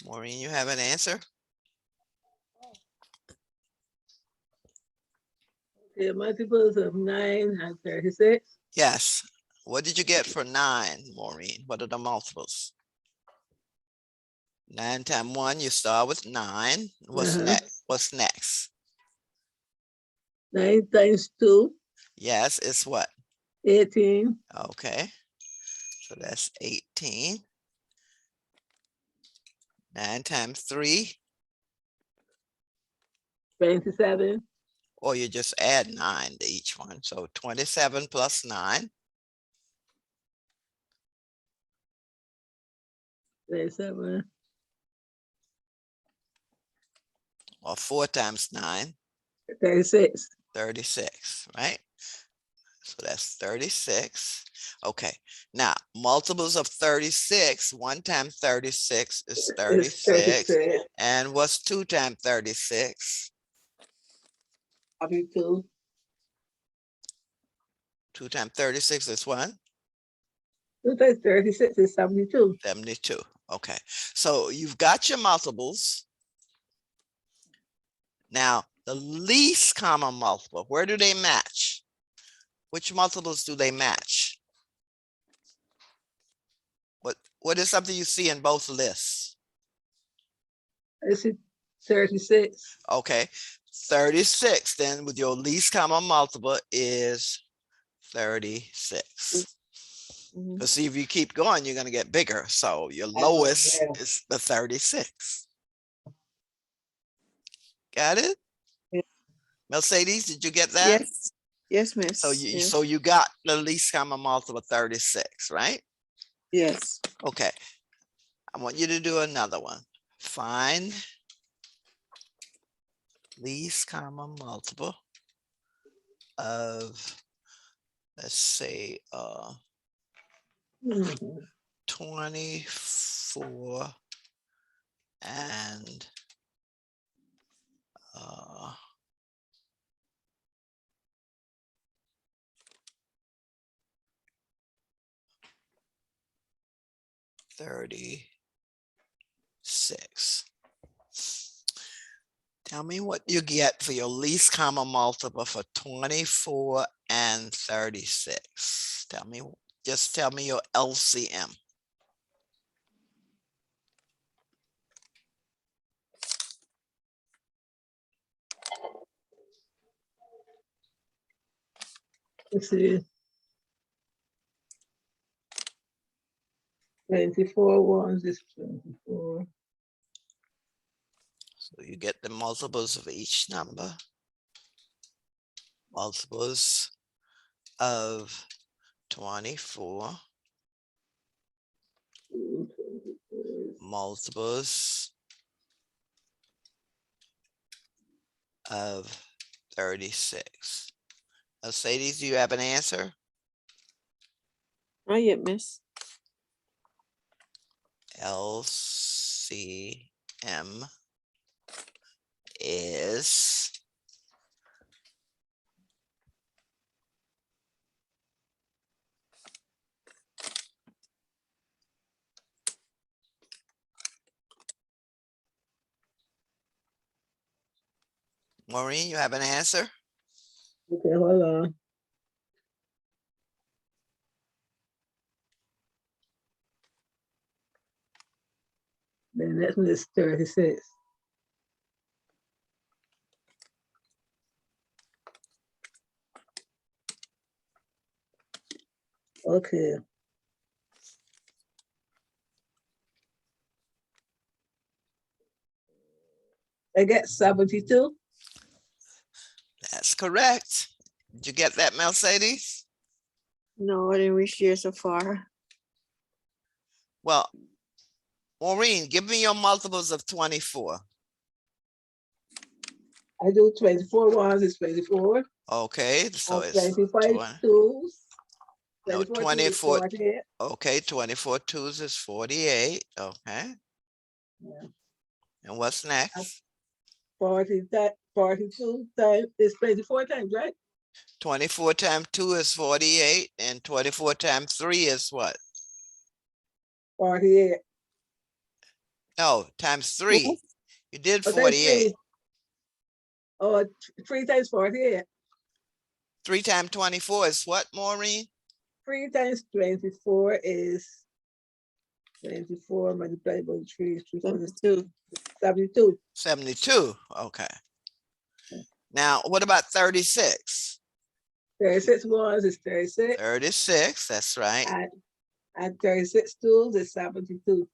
Maureen, you have an answer? Okay, multiples of 9 and 36. Yes. What did you get for 9, Maureen? What are the multiples? 9 times 1, you start with 9. What's next? What's next? 9 times 2. Yes, it's what? 18. Okay. So that's 18. 9 times 3. 27. Or you just add 9 to each one. So 27 plus 9. 27. or 4 times 9, 36. 36, right? So that's 36. Okay, now multiples of 36, 1 times 36 is It's 36. 36. And what's 2 times 36? 42. 2 times 36 is what? 2 times 36 is 72. 72. Okay, so you've got your multiples. Now, the least common multiple, where do they match? Which multiples do they match? What is something you see in both lists? This is 36. Okay, 36 then with your least common multiple is 36. Mhm. Because see, if you keep going, you're going to get bigger. So your I know, lowest yeah. is the 36. Got it? Yeah. Mercedes, did you get that? Yes. Yes, miss. So you Yes. so you got the least common multiple 36, right? Yes. Okay. I want you to do another one. Find least common multiple of, let's say, Mhm. 24 and 36. Tell me what you get for your least common multiple for 24 and 36. Just tell me your LCM. Let's see. 24 ones is 24. So you get the multiples of each number. Multiples of 24. Multiples of 36. Mercedes, do you have an answer? Not yet, miss. LCM is Maureen, you have an answer? Okay, hold on. The next one is 36. Okay. I get 72. That's correct. Did you get that, Mercedes? No, I didn't reach there so far. Well, Maureen, give me your multiples of 24. I do 24 ones is 24. Okay, so And it's 25 20, twos. no, 24 twos is 24. 48. Okay, 24 twos is 48. Okay. Yeah. And what's next? 42 times is 24 times, right? 24 times 2 is 48. And 24 times 3 is what? 48. No, times 3. You did Oh, times 48. 3. Oh, 3 times 48. 3 times 24 is what, Maureen? 3 times 24 is 24 multiplied by 3 is 72. 72. 72. Okay. Now, what about 36? 36 ones is 36. 36, that's right. And 36 twos is 72.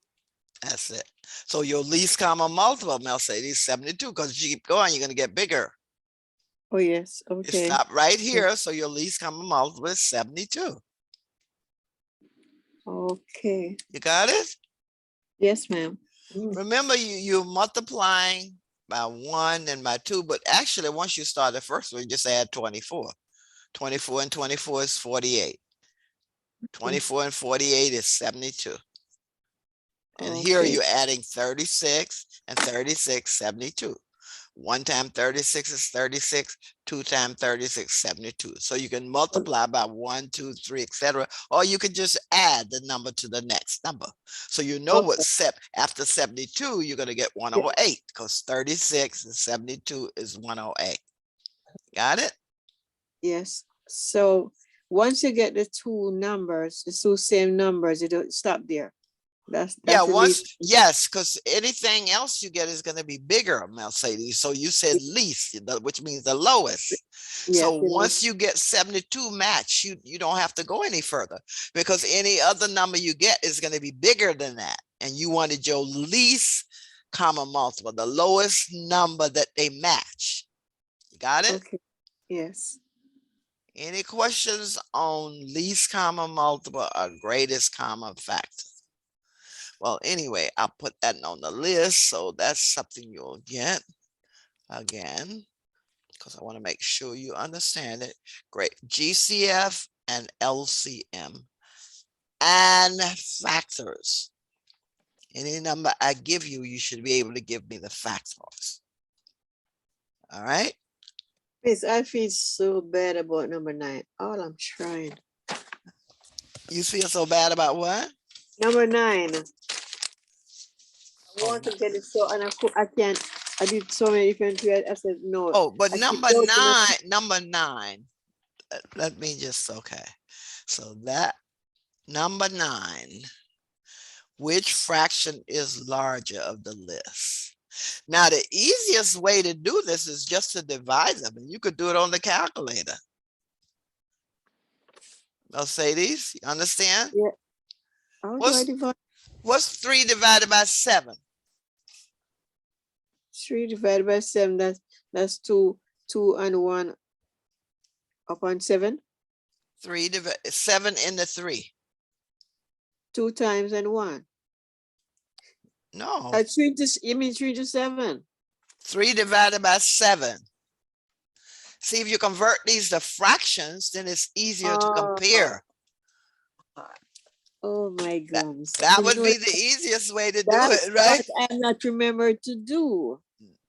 That's it. So your least common multiple, Mercedes, 72, because you keep going, you're going to get bigger. Oh, yes. You Okay. stop right here, so your least common multiple is 72. Okay. You got it? Yes, ma'am. Mm. Remember, you're multiplying by 1 and by 2, but actually once you start the first one, you just add 24. 24 and 24 is 48. 24 and 48 is 72. And here Okay. you're adding 36 and 36, 72. 1 times 36 is 36, 2 times 36, 72. So you can multiply by 1, 2, 3, etc. Or you can just add the number to the next number. So you know what Okay. after 72, you're going to get 108 because 36 and 72 is 108. Got it? Yes. So once you get the two numbers, the two same numbers, you don't stop there. Yeah, That's the least. yes, because anything else you get is going to be bigger, Mercedes. So you said least, which means the lowest. So Yes, it is. once you get 72 match, you don't have to go any further because any other number you get is going to be bigger than that. And you wanted your least common multiple, the lowest number that they match. You got it? Okay. Yes. Any questions on least common multiple or greatest common factor? Well, anyway, I'll put that on the list. So that's something you'll get again, because I want to make sure you understand it. Great. GCF and LCM and factors. Any number I give you, you should be able to give me the factors. All right. Miss, I feel so bad about number 9. All I'm trying. You feel so bad about what? Number 9. I Oh, want to get it so, and I can't. I did so many different ways. I said no. oh, but I keep number going to 9, number 9. Let me just, okay. So that number 9. Which fraction is larger of the list? Now, the easiest way to do this is just to divide them, and you could do it on the calculator. Mercedes, you understand? Yeah. How do I divide? What's 3 divided by 7? 3 divided by 7, that's 2 and 1 upon 7. 3 divided 7 into 3. 2 times and 1. No. 3 to, you mean 3 to 7? 3 divided by 7. See, if you convert these to fractions, then it's easier to compare. Oh my goodness. That would be the easiest way to do it, right? What I'm not remembered to do.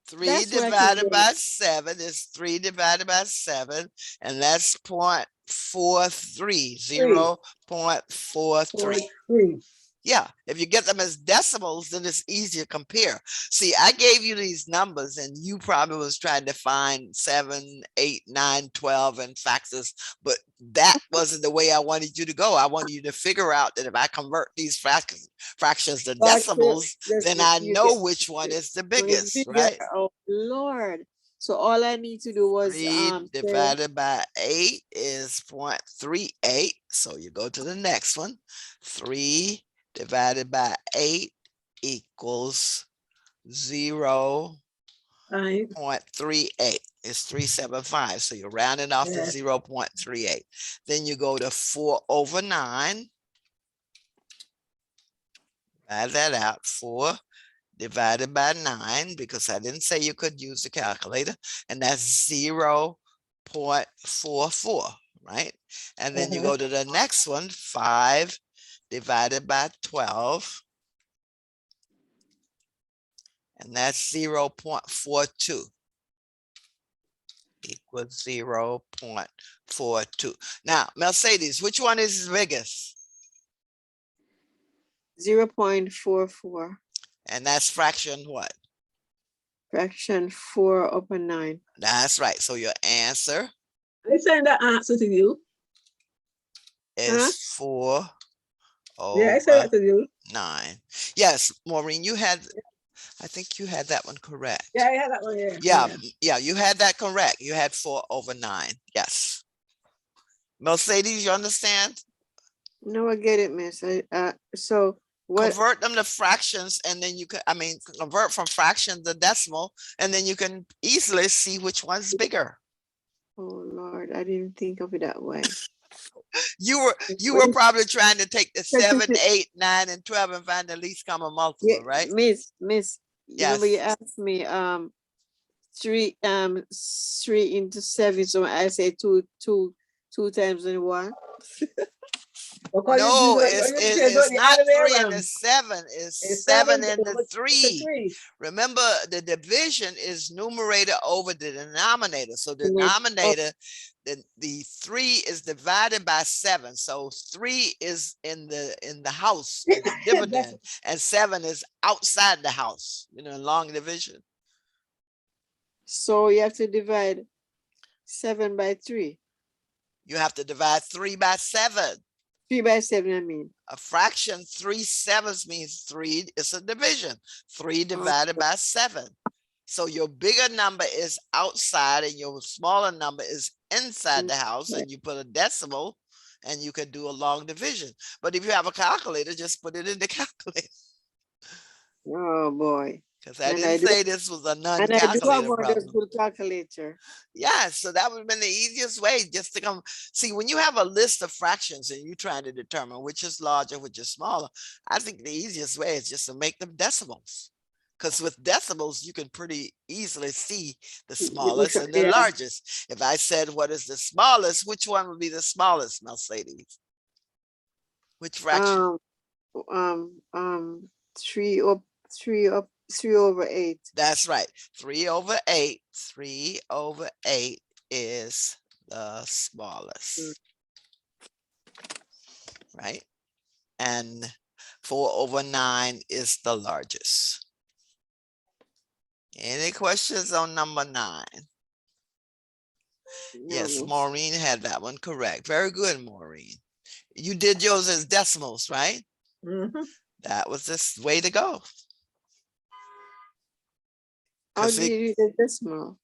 3 divided by 7 is 3 divided by 7, and that's 0.43, 0.43. 3. Yeah, if you get them as decimals, then it's easier to compare. See, I gave you these numbers and you probably was trying to find 7, 8, 9, 12 and factors, but that wasn't the way I wanted you to go. I wanted you to figure out that if I convert these fractions to decimals, then I know which one is the biggest, right? Oh Lord. So all I need to do was 3 divided by 8 is 0.38. So you go to the next one. 3 divided by 8 equals 0.38. It's 375. So you're rounding off to 0.38. Then you go to 4 over 9. Add that out. 4 divided by 9, because I didn't say you could use the calculator, and that's 0.44, right? And then you go to the next one, 5 divided by 12, and that's 0.42 equals 0.42. Now, Mercedes, which one is the biggest? 0.44. And that's fraction what? Fraction 4 upon 9. That's right. So your answer I send the answer to you. is 4 Yeah, I said that to you. 9. Yes, Maureen, you had, I think you had that one correct. Yeah, I had that one. Yeah. Yeah, you had that correct. You had 4 over 9. Yes. Mercedes, you understand? No, I get it, miss. So what? Convert them to fractions, and then you can, convert from fraction to decimal, and then you can easily see which one's bigger. Oh Lord, I didn't think of it that way. You were probably trying to take the 7, 8, 9, and 12 and find the least common multiple, right? Miss, Yes. remember you asked me 3 into 7. So I say two times in one. Because No, it's the not other way 3 and around. the 7, it's It's 7 7 and the over the 3. 3. Remember, the division is numerator over the denominator. So the Oh, denominator, the 3 is divided by 7. So 3 is in the house, in the dividend, and 7 is outside the house, long division. so you have to divide 7 by 3. You have to divide 3 by 7. 3 by 7, I mean. A fraction 3/7 means 3 is a division. 3 divided by 7. So your bigger number is outside and your smaller number is inside the house, and you put a decimal and you can do a long division. But if you have a calculator, just put it in the calculator. Oh boy. Because I didn't say this was a And I do have non-calculator one problem. good calculator. Yeah, so that would have been the easiest way, just to come. See, when you have a list of fractions and you're trying to determine which is larger, which is smaller, I think the easiest way is just to make them decimals. Because with decimals, you can pretty easily see the smallest and the Yeah. largest. If I said, what is the smallest, which one would be the smallest, Mercedes? Which fraction? 3 over 8. That's right. 3 over 8. 3 over 8 is the smallest. Right? And 4 over 9 is the largest. Any questions on number 9? Yes, Maureen had that one correct. Very good, Maureen. You did yours as decimals, right? Mm-hmm. That was the way to go. How did you do the decimal?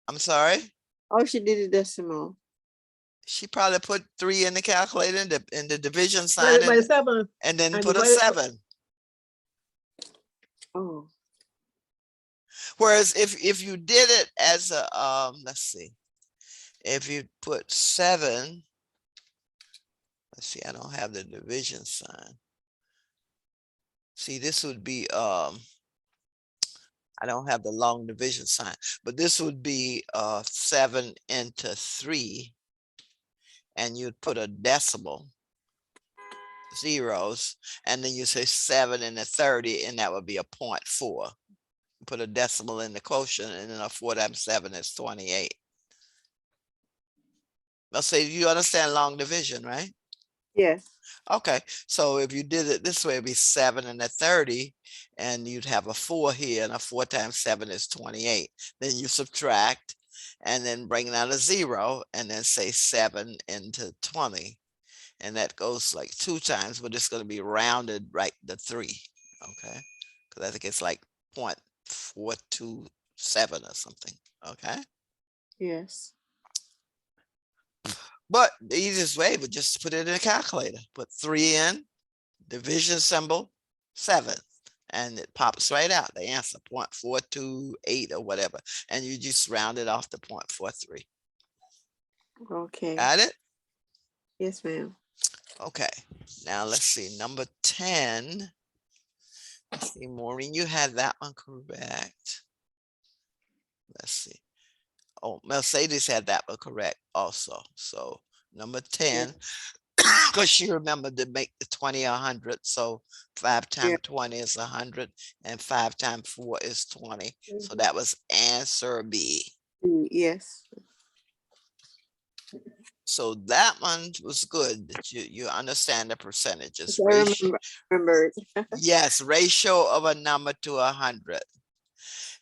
I'm sorry? How she did the decimal? She probably put 3 in the calculator in the division sign By 7. and then and put a divide it- 7. Oh. Whereas if you did it as a, let's see, if you put 7, let's see, I don't have the division sign. See, this would be, I don't have the long division sign, but this would be 7 into 3, and you'd put a decimal, zeros, and then you say 7 into 30, and that would be a 0.4. Put a decimal in the quotient, and then a 4 times 7 is 28. Let's say you understand long division, right? Yes. Okay, so if you did it this way, it'd be 7 into 30, and you'd have a 4 here, and a 4 times 7 is 28. Then you subtract, and then bring down a 0, and then say 7 into 20. And that goes like 2 times, but it's going to be rounded right to 3. Okay, because I think it's like 0.427 or something. Okay. Yes. But the easiest way would just put it in a calculator. Put 3 in, division symbol, 7, and it pops right out. The answer, 0.428 or whatever. And you just round it off to 0.43. Okay. Got it? Yes, ma'am. Okay. Now let's see. Number 10. Let's see, Maureen, you had that one correct. Let's see. Oh, Mercedes had that one correct also. So number 10, because she remembered to make the 20 100. So 5 times 20 is 100, and 5 times 4 is 20. So that was answer B. Yes. So that one was good. That you understand the percentages. I remember it. Yes, ratio of a number to 100.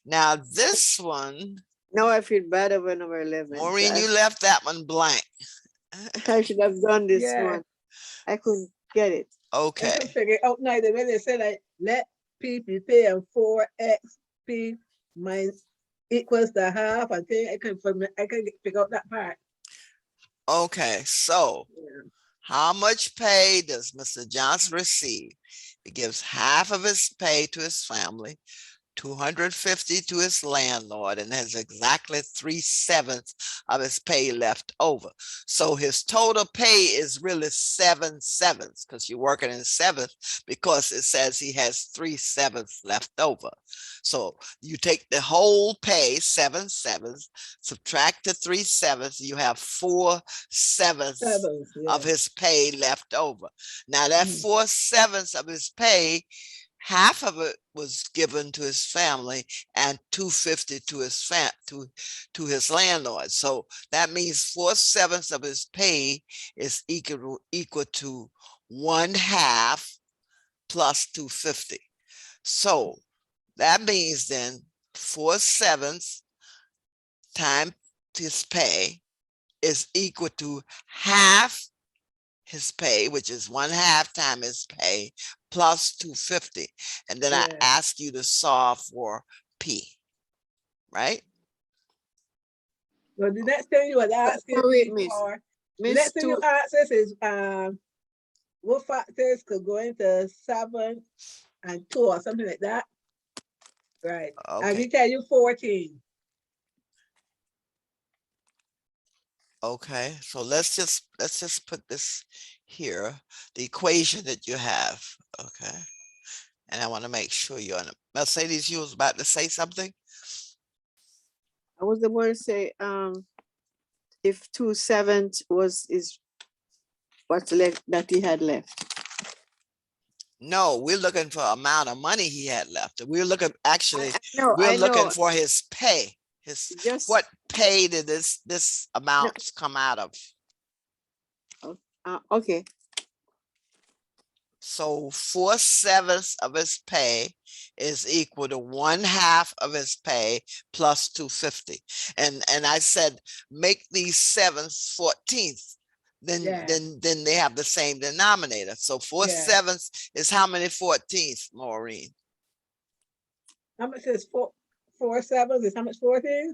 Now this one, Now I feel bad over number 11. Maureen, you left that one blank. I should have done this Yeah. one. I couldn't get it. I Okay. could figure it out now. The way they say like let P prepare and 4xp minus equals the half. I think I can figure out that part. Okay, so Yeah. how much pay does Mr. Johnson receive? He gives half of his pay to his family, 250 to his landlord, and has exactly 3/7 of his pay left over. So his total pay is really 7/7, because you're working in seventh, because it says he has 3/7 left over. So you take the whole pay, 7/7, subtract the 3/7, you have 4/7 Sevens, of yeah. his pay left over. Now that Mhm. 4/7 of his pay, half of it was given to his family and 250 to his to his landlord. So that means 4/7 of his pay is equal to 1/2 plus 250. So that means then 4/7 times his pay is equal to half his pay, which is 1/2 time his pay plus 250. And then I Yeah. ask you to solve for P, right? Well, the next thing you would ask Oh, wait, me miss. for, the Miss next thing you two, ask us is, what factors could go into 7 and 2 or something like that? Right. And Okay, we tell you 14. okay. So let's just put this here, the equation that you have. Okay. And I want to make sure you're on it. Mercedes, you was about to say something? I was the one to say, if 2/7 is what's left that he had left. No, we're looking for amount of money he had left. We're looking, actually, we're I looking know, for his pay. His, just, what pay did this no, amounts come out of? okay, So 4/7 of his pay is equal to 1/2 of his pay plus 250. And I said, make these sevens 14th. Yeah. Then they have the same denominator. So 4/7 is how many 14th, Maureen? How much is 4/7? Is how much 14?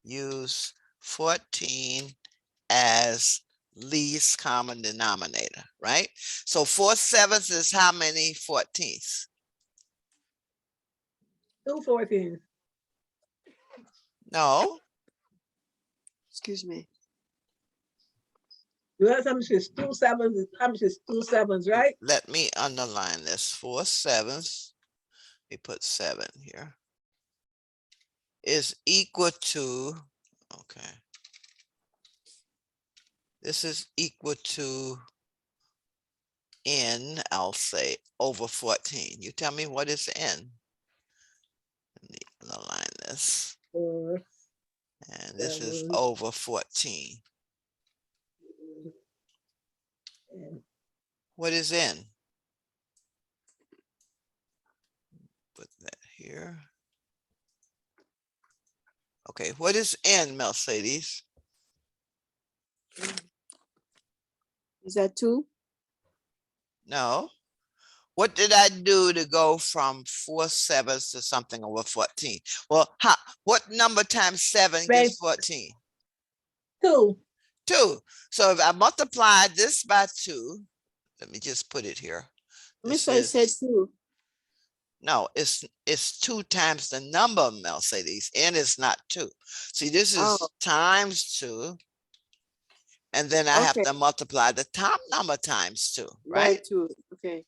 Use 14 as least common denominator, right? So 4/7 is how many 14ths? 2 14. No, excuse me. You know how much is 2 sevens? How much is 2 sevens, right? let me underline this. 4/7, we put 7 here, is equal to, okay, this is equal to n, I'll say, over 14. You tell me what is n. Let me underline this. 4 And this is 7. over 14. And What is n? Put that here. Okay, what is n, Mercedes? Is that 2? No. What did I do to go from 4/7 to something over 14? Well, what number times 7 gives base 14? 2. 2. So if I multiply this by 2, let me just put it here. This Miss, I said is, 2. no, it's 2 times the number, Mercedes. N is not 2. See, this Oh, is times 2. And then I have okay, to multiply the top number times 2, by right? 2, okay,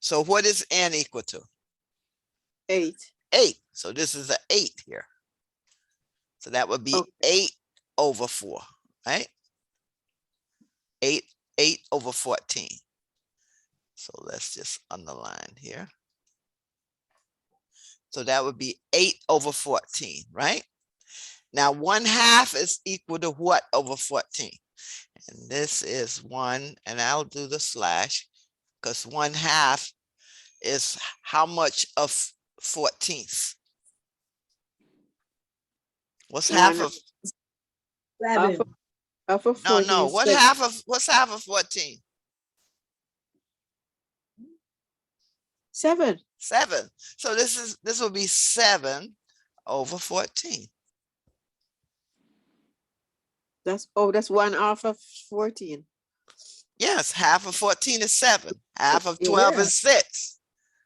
So what is n equal to? 8. 8. So this is an 8 here. So that would be Okay, 8 over 4, right? 8 over 14. So let's just underline here. So that would be 8 over 14, right? Now 1/2 is equal to what over 14? And this is 1, and I'll do the slash, because 1/2 is how much of 14th? What's half 1 of, half 7. of no, 14 no, is 7. what's half of 14? 7. 7. So this will be 7 over 14. That's 1/2 of 14. Yes, half of 14 is 7. Half of 12 Yeah, Yeah. is 6.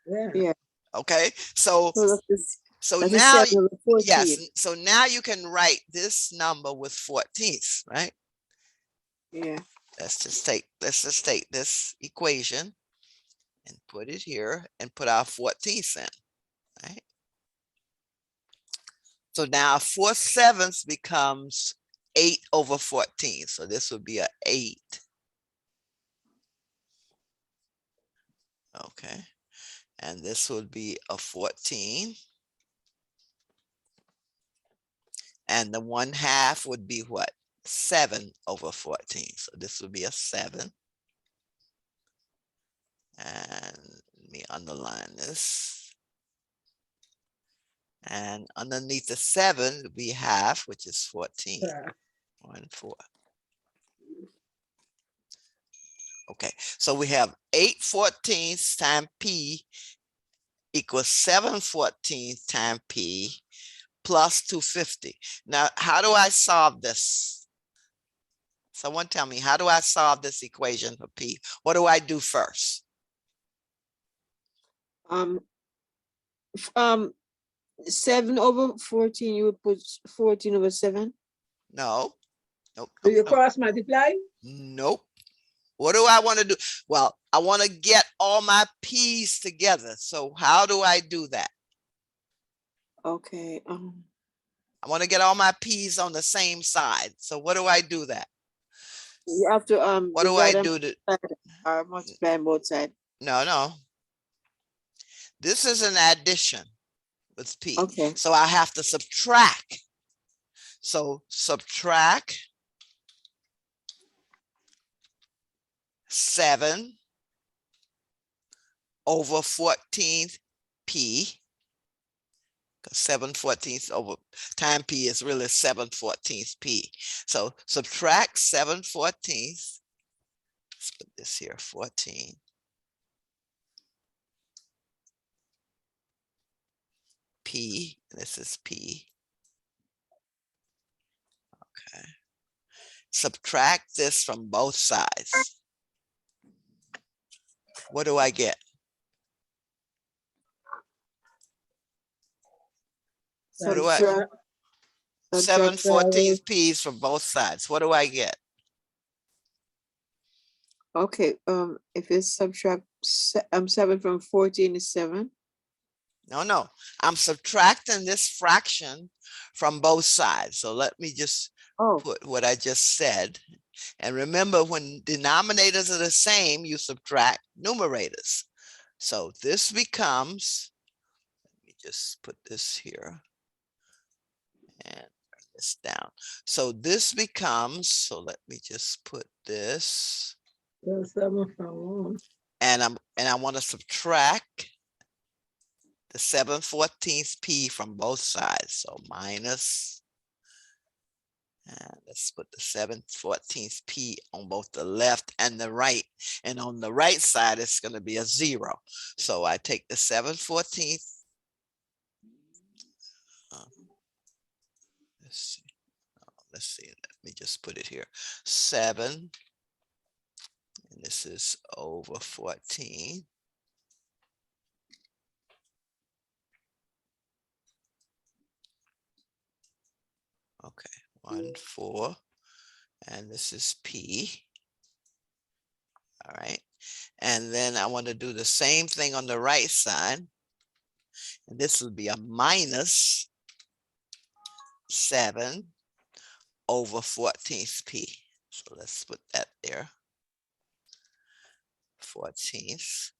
Yeah. yeah. Okay, so So that's this, so that is now, 7 over 14. yes, so now you can write this number with 14ths, right? Yeah. Let's just take this equation and put it here and put our 14ths in, right? So now 4/7 becomes 8 over 14. So this would be a 8. Okay, and this would be a 14. And the 1/2 would be what? 7 over 14. So this would be a 7. And let me underline this. And underneath the 7 would be half, which is 14. Yeah. 1, 4. Okay, so we have 8/14 times P equals 7/14 times P plus 250. Now, how do I solve this? Someone tell me, how do I solve this equation for P? What do I do first? F- um 7 over 14, you would put 14 over 7. No, nope, Do nope, you nope, cross multiply? nope. What do I want to do? Well, I want to get all my P's together. So how do I do that? Okay. I want to get all my P's on the same side. So what do I do that? You have to What do I divide them do to, or multiply on both sides. no. This is an addition with P. Okay. So I have to subtract. So subtract 7 over 14th P. 7/14 over time P is really 7/14 P. So subtract 7/14. Let's put this here, 14. P, this is P. Okay. Subtract this from both sides. What do I get? What do I, Subtract 7/14 P's from both sides. What do I get? Okay. If it's subtract 7 from 14 is 7. No. I'm subtracting this fraction from both sides. So let me just put what I just said. And remember, when denominators are the same, you subtract numerators. So this becomes, let me just put this here and turn this down. So this becomes, so let me just put this, So 7 from 1. and I want to subtract the 7/14 P from both sides. So minus, and let's put the 7/14 P on both the left and the right. And on the right side, it's going to be a 0. So I take the 7/14. Let's see. Let me just put it here. 7. And this is over 14. Okay, 1, 4. And this is P. All right. And then I want to do the same thing on the right side. And this will be a minus 7 over 14th P. So let's put that there. 14th.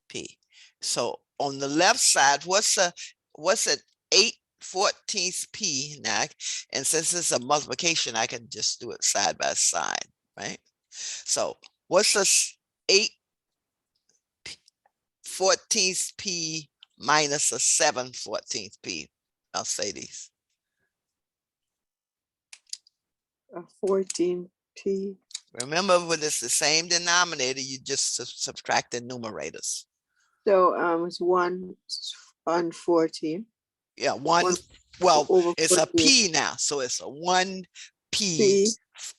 P. So on the left side, what's it 8/14 P now? And since it's a multiplication, I can just do it side by side, right? So what's this 8/14 P minus a 7/14 P? I'll say these. 14P. Remember, when it's the same denominator, you just subtract the numerators. So it's 1 on 14. Yeah, 1. 1 Well, over it's a 14. P now, so it's a 1 P, P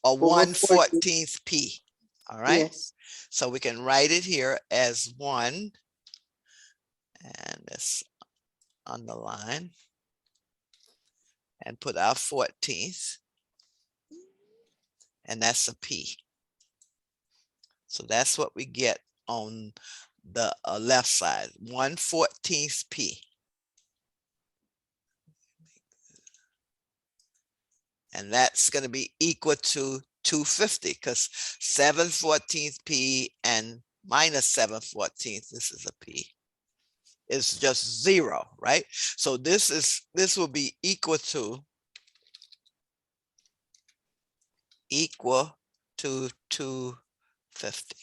a over 14. 1/14 P. All right. Yes. So we can write it here as 1, and let's underline and put our 14th, and that's a P. So that's what we get on the left side, 1/14 P. And that's going to be equal to 250 because 7/14 P and minus 7/14, this is a P. It's just 0, right? So this will be equal to 250.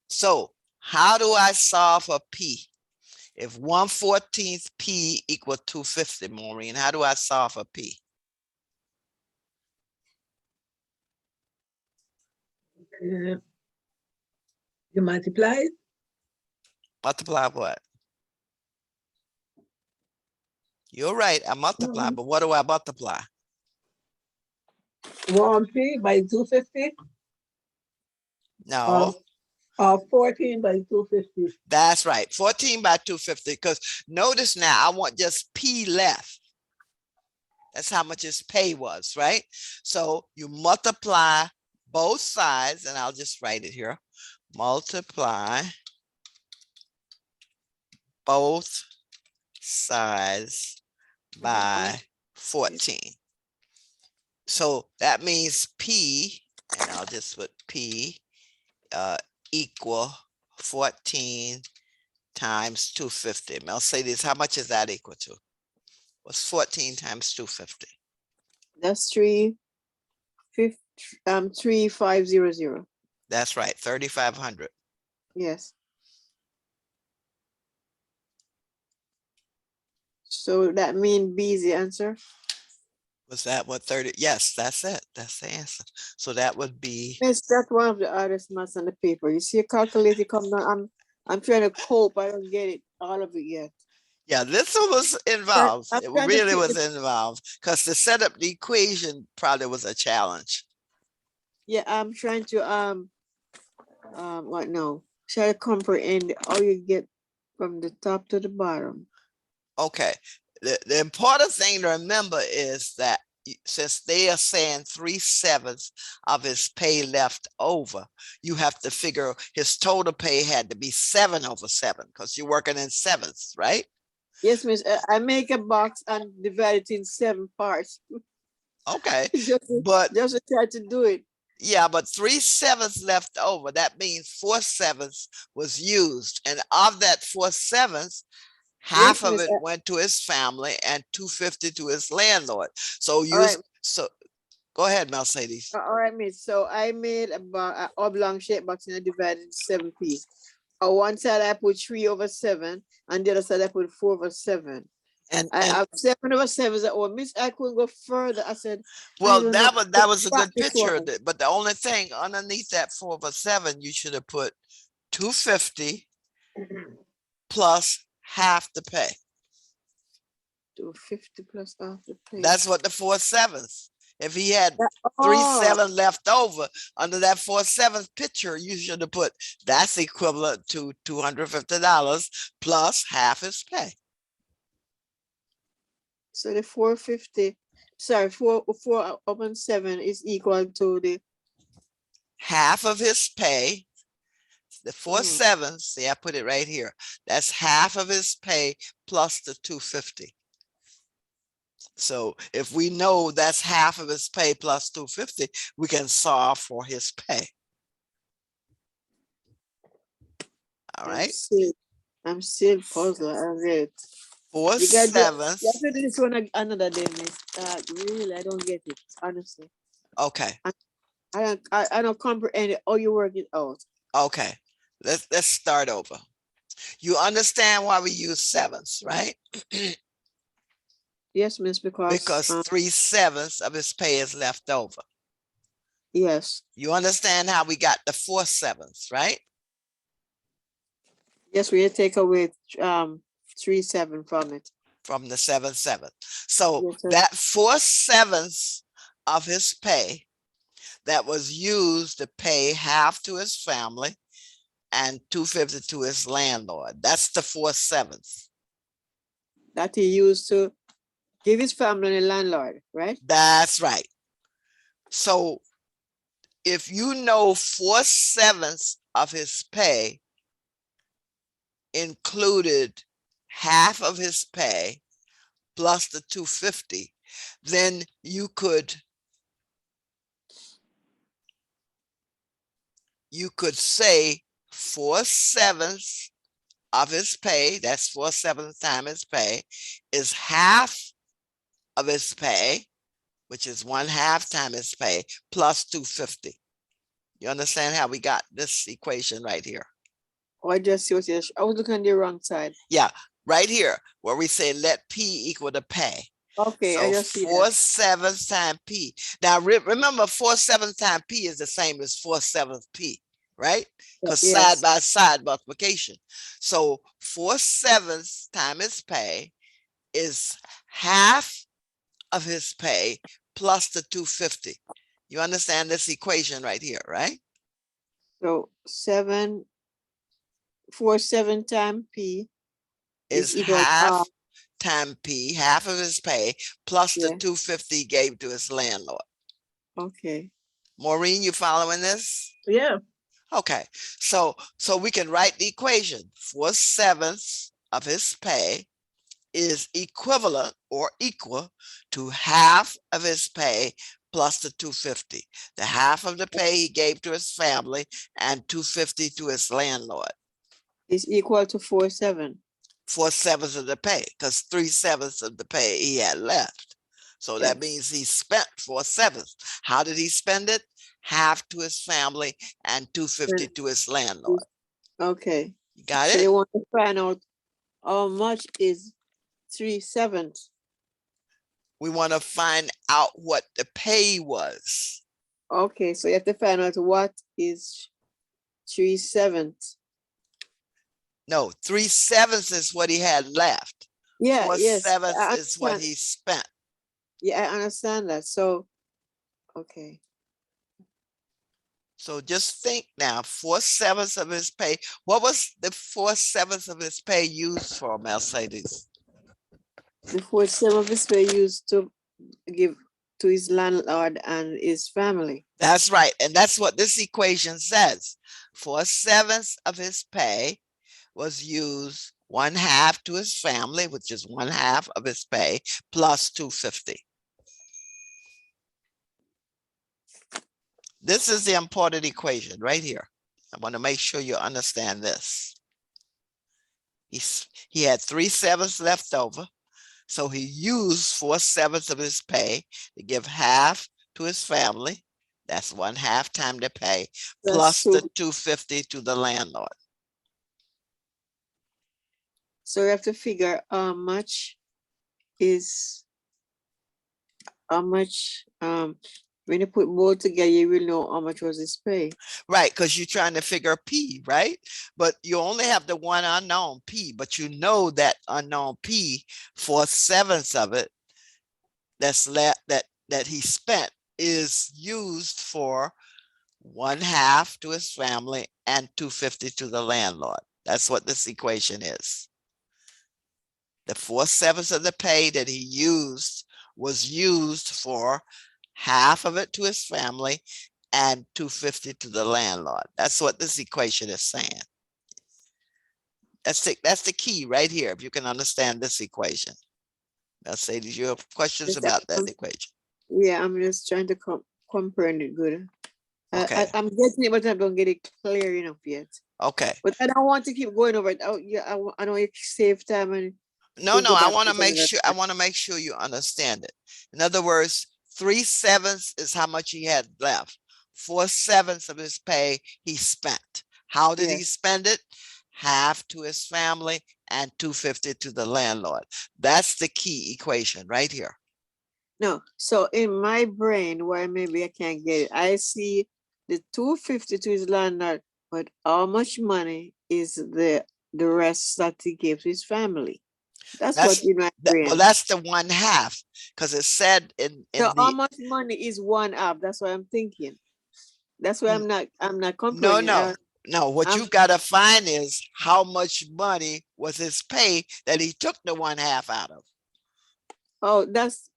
So how do I solve a P? If 1/14 P equal 250, Maureen, how do I solve a P? You multiply it. Multiply what? You're right, I multiply, but what do I multiply? 1P by 250. No, Or 14 by 250. that's right, 14 by 250, because notice now, I want just P left. That's how much his pay was, right? So you multiply both sides, and I'll just write it here. Multiply both sides by 14. So that means P, and I'll just put P equal 14 times 250. Mercedes, how much is that equal to? What's 14 times 250? That's 3500. That's right, 3,500. Yes. So that means B is the answer. Was that what 30? Yes, that's it. That's the answer. So that would be. Miss, that's one of the hardest maths on the paper. You see a calculator come down. I'm trying to cope. I don't get it, all of it yet. Yeah, this one was involved. I'm It trying to really keep was involved because to set up the equation probably was a challenge. Yeah, I'm trying to what no. Try to comprehend how you get from the top to the bottom. Okay. The important thing to remember is that since they are saying 3/7 of his pay left over, you have to figure his total pay had to be 7/7 because you're working in sevenths, right? Yes, miss. I make a box and divide it in 7 parts. Okay, just to try to do it. Yeah, but 3/7 left over. That means 4/7 was used, and of that 4/7, half Yes, of miss. it went to his family and 250 to his landlord. So you Right. so go ahead, Mercedes. All right, miss. So I made about an oblong shape box and I divided in 7 pieces. On one side I put 3/7, and the other side I put 4/7. And I have 7/7. Oh, miss, I couldn't go further. I said, well, I don't know. that was a good Before. picture. But the only thing underneath that 4/7, you should have put 250 plus half the pay. 250 plus half the pay. That's what the 4/7. If he had 3/7 left over under that 4/7 picture, you should have put that's equivalent to $250 plus half his pay. So the 450, sorry, 4/7 is equal to the half of his pay. The 4/7, see, I put it right here. That's half of his pay plus the 250. So if we know that's half of his pay plus 250, we can solve for his pay. All right. I'm still puzzled. I read 4/7. You have to do this one another day, miss. Really, I don't get it, honestly. Okay. I don't comprehend it. Oh, you work it out. Okay. Let's start over. You understand why we use sevens, right? Yes, miss, because 3/7 of his pay is left over. Yes. You understand how we got the 4/7, right? Yes, we take away 3/7 from it. From the 7/7. So yes, that 4/7 of his pay, that was used to pay half to his family and 250 to his landlord. That's the 4/7. That he used to give his family and the landlord, right? That's right. So if you know 4/7 of his pay included half of his pay plus the 250, then you could say 4/7 of his pay, that's 4/7 times his pay, is half of his pay, which is 1/2 time his pay, plus 250. You understand how we got this equation right here? Oh, I just see what you're, I was looking on the wrong side. Yeah, right here, where we say let P equal to pay. Okay, I So just see that. 4/7 times P. Now remember, 4/7 times P is the same as 4/7 P, right? Because side Yes. by side multiplication. So 4/7 times his pay is half of his pay plus the 250. You understand this equation right here, right? So 4/7 times P Is is equal to half time P, half of his pay, plus the yeah. 250 he gave to his landlord. Okay. Maureen, you following this? Yeah. Okay, so we can write the equation. 4/7 of his pay is equivalent or equal to half of his pay plus the 250. The half of the pay he gave to his family and 250 to his landlord. Is equal to 4/7. 4/7 of the pay, because 3/7 of the pay he had left. So that Yes. means he spent 4/7. How did he spend it? Half to his family and 250 to his landlord. Okay. You got So it? they want to find out how much is 3/7. We want to find out what the pay was. Okay, so you have to find out what is 3/7. No, 3/7 is what he had left. Yeah, yes. 4/7 I is what understand. he spent. Yeah, I understand that. So, okay. So just think now, 4/7 of his pay. What was the 4/7 of his pay used for, Mercedes? The 4/7 of his pay used to give to his landlord and his family. That's right. And that's what this equation says. 4/7 of his pay was used 1/2 to his family, which is 1/2 of his pay, plus 250. This is the important equation right here. I want to make sure you understand this. He had 3/7 left over. So he used 4/7 of his pay to give half to his family. That's 1/2 time the pay, That's plus the two. 250 to the landlord. So you have to figure how much is when you put both together, you will know how much was his pay. Right, because you're trying to figure P, right? But you only have the one unknown P, but you know that unknown P, 4/7 of it that's that he spent is used for 1/2 to his family and 250 to the landlord. That's what this equation is. The 4/7 of the pay that he used was used for half of it to his family and 250 to the landlord. That's what this equation is saying. That's the key right here. If you can understand this equation. Now, say, do you have questions about that equation? Yeah, I'm just trying to comprehend it good. Okay. I'm getting it, but I don't get it clear enough yet. Okay. But I don't want to keep going over it. Oh, yeah, I know you save time and No, we'll go I back want to to make another sure time. you understand it. In other words, 3/7 is how much he had left. 4/7 of his pay he spent. How did he Yes. spend it? Half to his family and 250 to the landlord. That's the key equation right here. No, so in my brain, where maybe I can't get it, I see the 250 to his landlord, but how much money is the rest that he gave to his family? That's what in my well, brain. that's the 1/2, because it said in So how the much money is 1/2? That's what I'm thinking. That's why I'm not No, complaining. no, what I'm, you've got to find is how much money was his pay that he took the 1/2 out of. oh, that's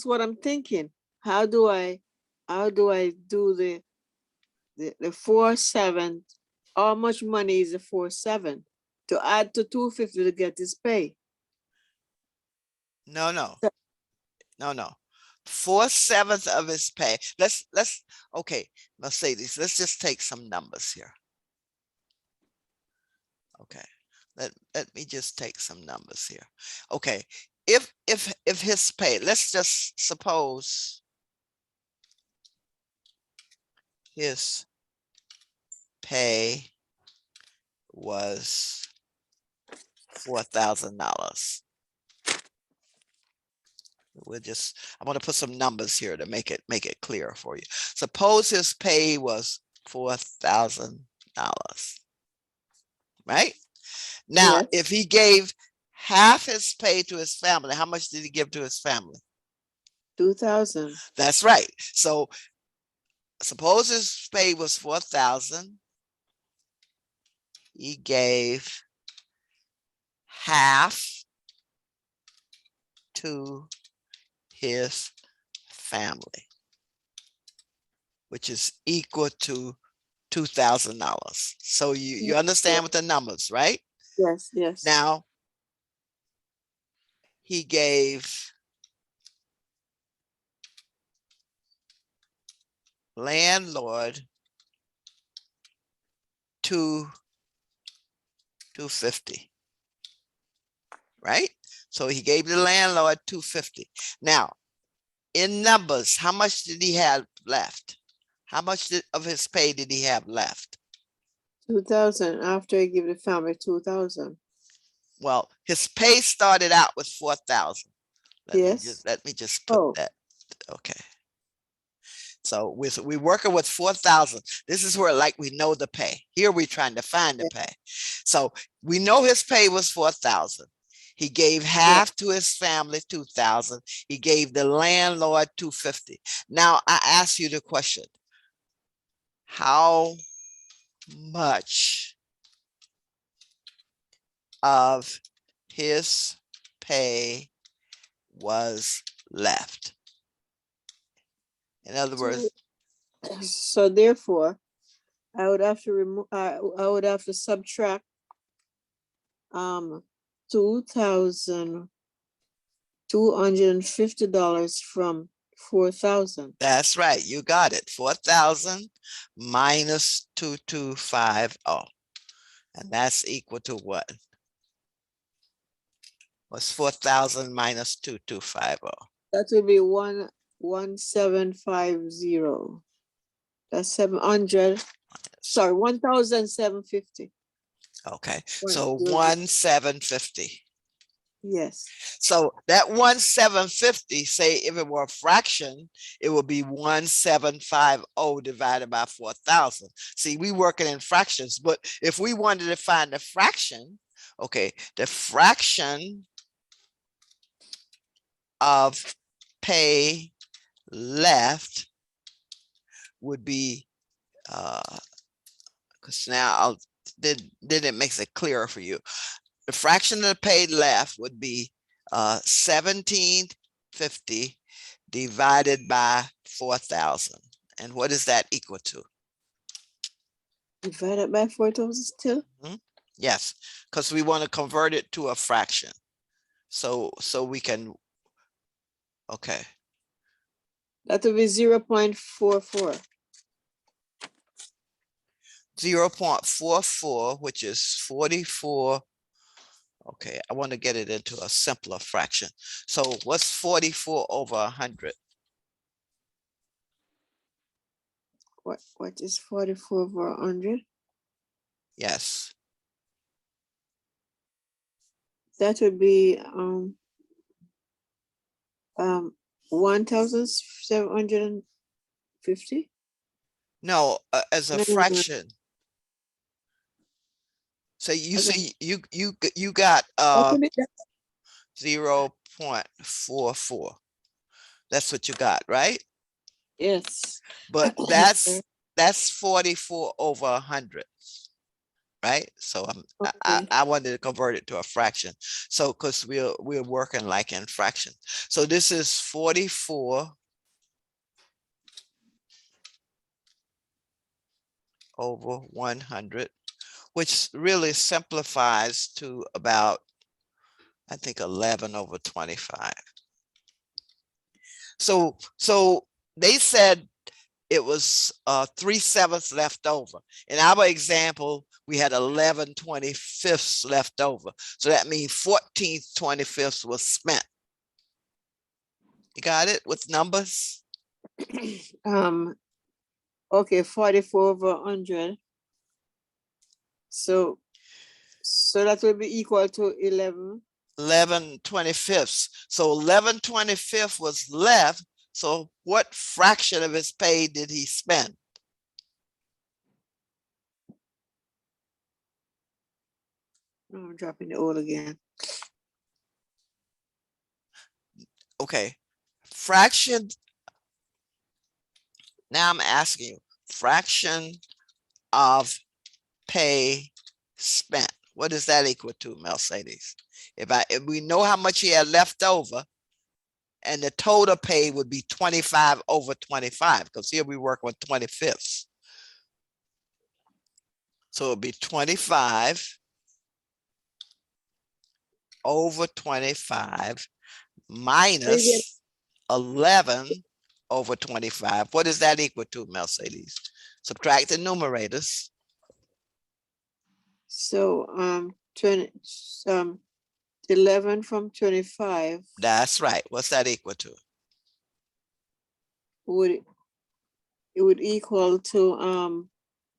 what I'm thinking. How do I do the 4/7? How much money is the 4/7 to add to 250 to get his pay? No, no, So- no. 4/7 of his pay. Okay, Mercedes, let's just take some numbers here. Okay, let me just take some numbers here. Okay, if his pay, let's just suppose his pay was $4,000. I'm going to put some numbers here to make it clear for you. Suppose his pay was $4,000, right? Now, Yes. if he gave half his pay to his family, how much did he give to his family? 2,000. That's right. So suppose his pay was 4,000. He gave half to his family, which is equal to $2,000. So you understand with the numbers, right? Yes, yes. Now, he gave landlord $250, right? So he gave the landlord $250. Now, in numbers, how much did he have left? How much of his pay did he have left? 2,000 after I give the family 2,000. Well, his pay started out with 4,000. Yes. Let me just put Oh, that. Okay. So we're working with 4,000. This is where like we know the pay. Here we're trying to find the pay. So we know his pay was 4,000. He gave half to his family, 2,000. He gave the landlord 250. Now I ask you the question: how much of his pay was left? In other words, so therefore, I would have to remove. I would have to subtract $2,250 from 4,000. that's right. You got it. 4,000 minus 2,250. And that's equal to what? What's 4,000 minus 2,250? That would be 1,750. That's 700. Sorry, 1,750. Okay, One, so will be- 1,750. Yes. So that 1,750, say if it were a fraction, it would be 1,750 divided by 4,000. See, we working in fractions, but if we wanted to find the fraction, okay, the fraction of pay left would be, because now then it makes it clearer for you. The fraction of the pay left would be 1,750 divided by 4,000. And what is that equal to? Divided by 4,000 still? Yes, because we want to convert it to a fraction. So we can, okay. That would be 0.44. 0.44, which is 44. Okay, I want to get it into a simpler fraction. So what's 44 over 100? What is 44 over 100? Yes. That would be 1,750. No, as a No, no, no. fraction. So you As a- see, you got that would be- 0.44. That's what you got, right? Yes. But that's that's 44 over 100. Right? So Okay. I wanted to convert it to a fraction. So because we're working like in fraction. So this is 44 over 100, which really simplifies to about, I think, 11 over 25. So they said it was 3/7 left over. In our example, we had 11/25 left over. So that means 14/25 was spent. You got it with numbers? Okay, 44 over 100. So that will be equal to 11. 11/25. So 11/25 was left. So what fraction of his pay did he spend? No, I'm dropping the old again. Okay, fraction. Now I'm asking you, fraction of pay spent. What does that equal to, Mercedes? If we know how much he had left over, and the total pay would be 25 over 25, because here we work with 25ths. So it'd be 25 over 25 minus 11 over 25. What does that equal to, Mercedes? Subtract the numerators. So 11 from 25 That's right. What's that equal to? would equal to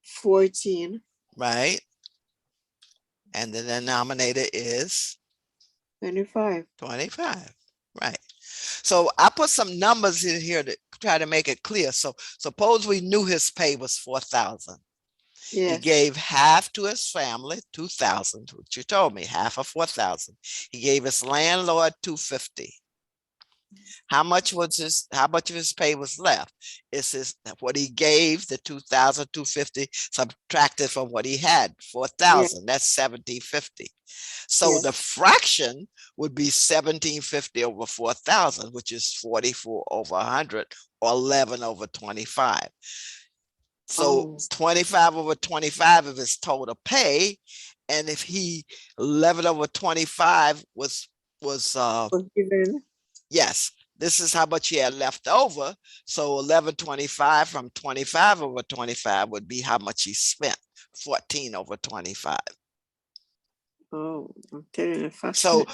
14. Right. And the denominator is 25. 25. Right. So I put some numbers in here to try to make it clear. So suppose we knew his pay was 4,000. He Yes. gave half to his family, 2,000, which you told me, half of 4,000. He gave his landlord 250. How much of his pay was left? It's what he gave, the 2,250, subtracted from what he had, 4,000. That's 1,750. So Yes. the fraction would be 1,750 over 4,000, which is 44 over 100, or 11 over 25. So 25 over 25 of his total pay, and if he 11 over 25 was given. yes, this is how much he had left over. So 11/25 from 25 over 25 would be how much he spent, 14 over 25. Oh, I'm telling you, So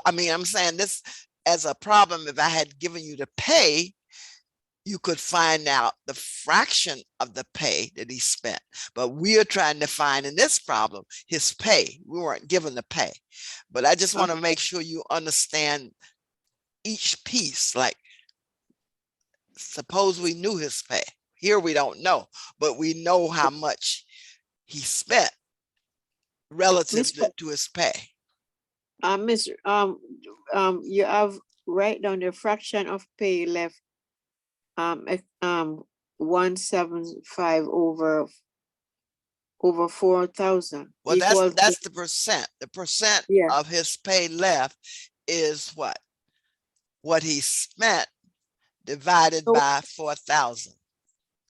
I mean, I'm saying this as a problem. If I had given you the pay, you could find out the fraction of the pay that he spent. But we are trying to find in this problem his pay. We weren't given the pay. But I just want to make sure you understand each piece. Like, suppose we knew his pay. Here we don't know, but we know how much he spent relative to his pay. Miss, you have write down the fraction of pay left. 175 over 4,000. Well, that's the percent. The percent of his pay left is what? What he spent divided by 4,000.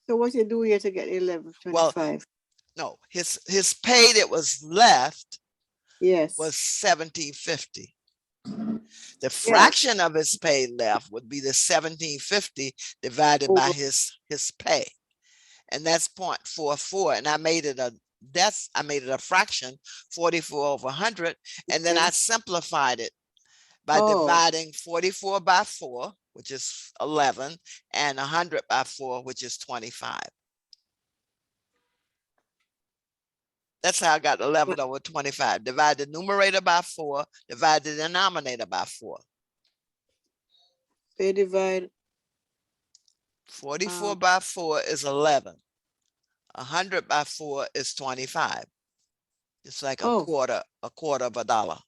So what you do here to get 1125? Well, no, his pay that was left was 1,750. The fraction of his pay left would be the 1,750 divided by his pay, and that's 0.44. And I made it a fraction, 44 over 100, and then I simplified it by dividing 44 by 4, which is 11, and 100 by 4, which is 25. That's how I got 11 over 25. Divide the numerator by 4, divide the denominator by 4. They divide 44 by 4 is 11. 100 by 4 is 25. It's like a quarter of a dollar.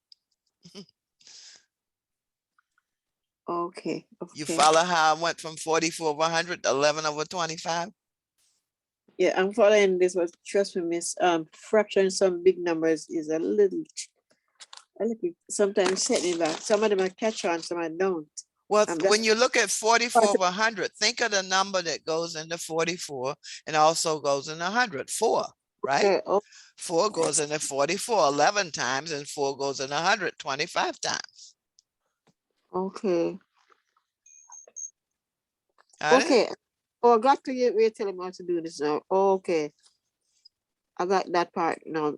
Okay. You follow how I went from 44 over 100 to 11 over 25? Yeah, I'm following this, but trust me, miss, fraction some big numbers is a little sometimes set me back. Some of them I catch on, some I don't. Well, That's when you look at 44 over 100, think of the number that goes into 44 and also goes into 100, 4, right? okay. Oh, 4 goes into 44 11 times and 4 goes into 100 25 times. okay. Got it? Okay. Oh, I got to you. We're telling me how to do this now. Okay. I got that part now.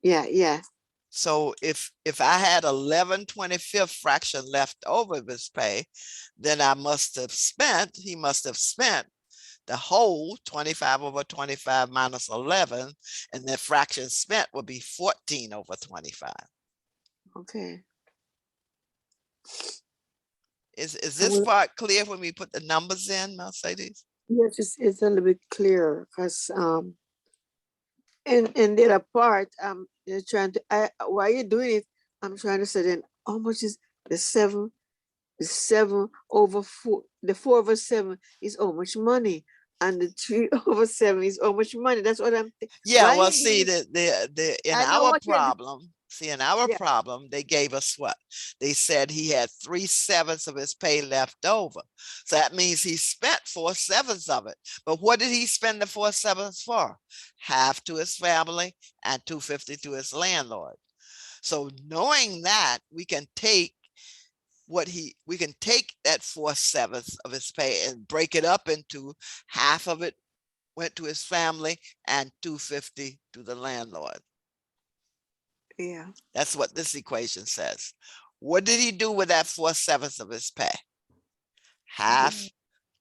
Yeah, yeah. So if I had 11/25 fraction left over of his pay, then he must have spent the whole 25 over 25 minus 11, and the fraction spent would be 14 over 25. Okay. Is I this will, part clear when we put the numbers in, Mercedes? yes, it's a little bit clearer because in the other part, you're trying to while you're doing it, I'm trying to say then how much is the 7 over 4, the 4 over 7 is how much money, and the 3 over 7 is how much money. That's what I'm Yeah, why well, you see, doing, in I know our what you're doing. problem, Yeah, they gave us what? They said he had 3/7 of his pay left over. So that means he spent 4/7 of it. But what did he spend the 4/7 for? Half to his family and 250 to his landlord. So knowing that, we can take that 4/7 of his pay and break it up into half of it went to his family and 250 to the landlord. yeah. That's what this equation says. What did he do with that 4/7 of his pay? Half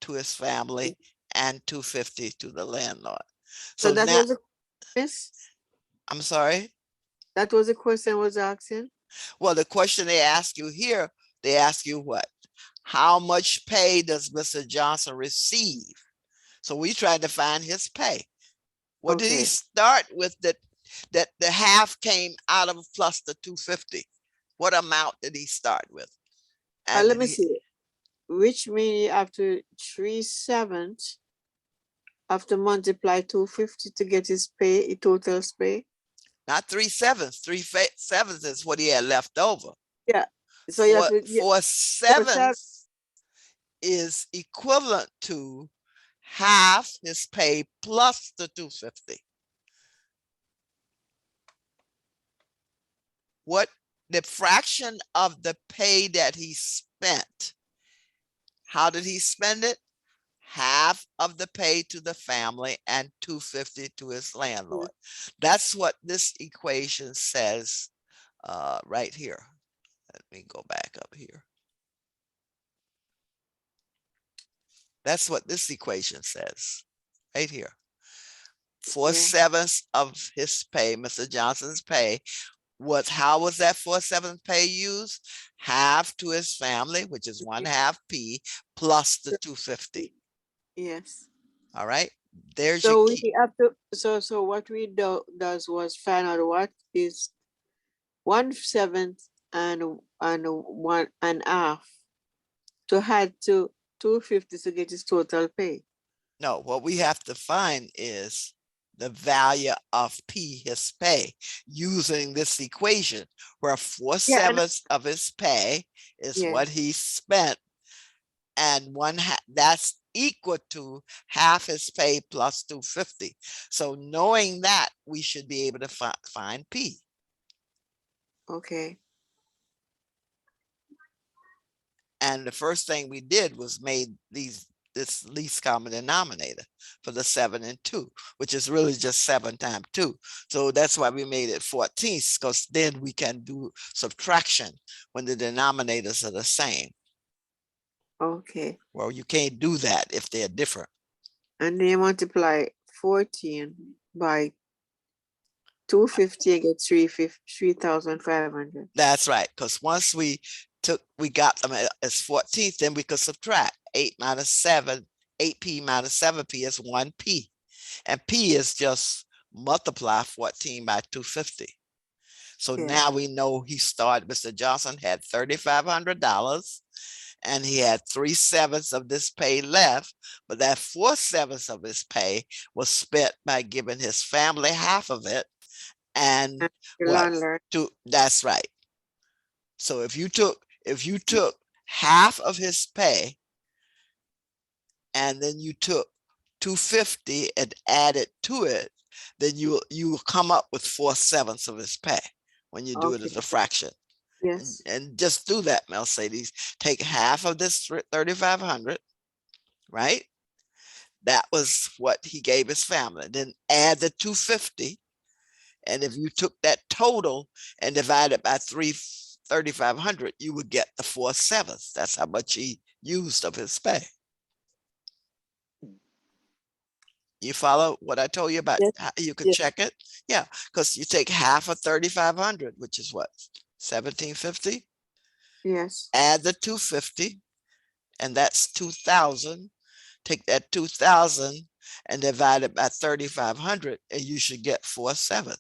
to his family and 250 to the landlord. So So that now, was a miss. I'm sorry. That was the question I was asking. Well, the question they ask you here, they ask you what? How much pay does Mr. Johnson receive? So we tried to find his pay. What did he Okay. start with that the half came out of plus the 250? What amount did he start with? And Let me see. Which mean you have to 3/7 have to multiply 250 to get his pay, his total pay. not 3/7. 3/7 is what he had left over. Yeah. So you have to 4/7 is equivalent to half his pay plus the 250. What the fraction of the pay that he spent? How did he spend it? Half of the pay to the family and 250 to his landlord. That's what this equation says right here. Let me go back up here. That's what this equation says right here. 4/7 of his pay, Mr. Johnson's pay, how was that 4/7 pay used? Half to his family, which is 1/2 P, plus the 250. Yes. All right, there's your So key. we have to, so what we does was find out what is 1/7 and 1/2 to add to 250 to get his total pay. No, what we have to find is the value of P, his pay, using this equation where 4/7 of his pay is Yeah. what he spent, and that's equal to half his pay plus 250. So knowing that, we should be able to find P. Okay. And the first thing we did was made this least common denominator for the 7 and 2, which is really just 7 times 2. So that's why we made it 14, because then we can do subtraction when the denominators are the same. Okay. Well, you can't do that if they're different. And then multiply 14 by 250 and get 3,500. That's right, because once we got them as 14th, then we could subtract 8 minus 7, 8P minus 7P is 1P. And P is just multiply 14 by 250. So Yeah. now we know Mr. Johnson had $3,500 and he had 3/7 of this pay left, but that 4/7 of his pay was spent by giving his family half of it. And And the what? landlord. That's right. So if you took half of his pay and then you took 250 and added to it, then you will come up with 4/7 of his pay when you do it Okay. as a fraction. Yes. And just do that, Mercedes. Take half of this 3,500, right? That was what he gave his family. Then add the 250. And if you took that total and divided by 3,500, you would get the 4/7. That's how much he used of his pay. You follow what I told you about Yes. how you can Yes. check it? Yeah, because you take half of 3,500, which is what? 1,750? Yes. Add the 250, and that's 2,000. Take that 2,000 and divide it by 3,500, and you should get 4/7.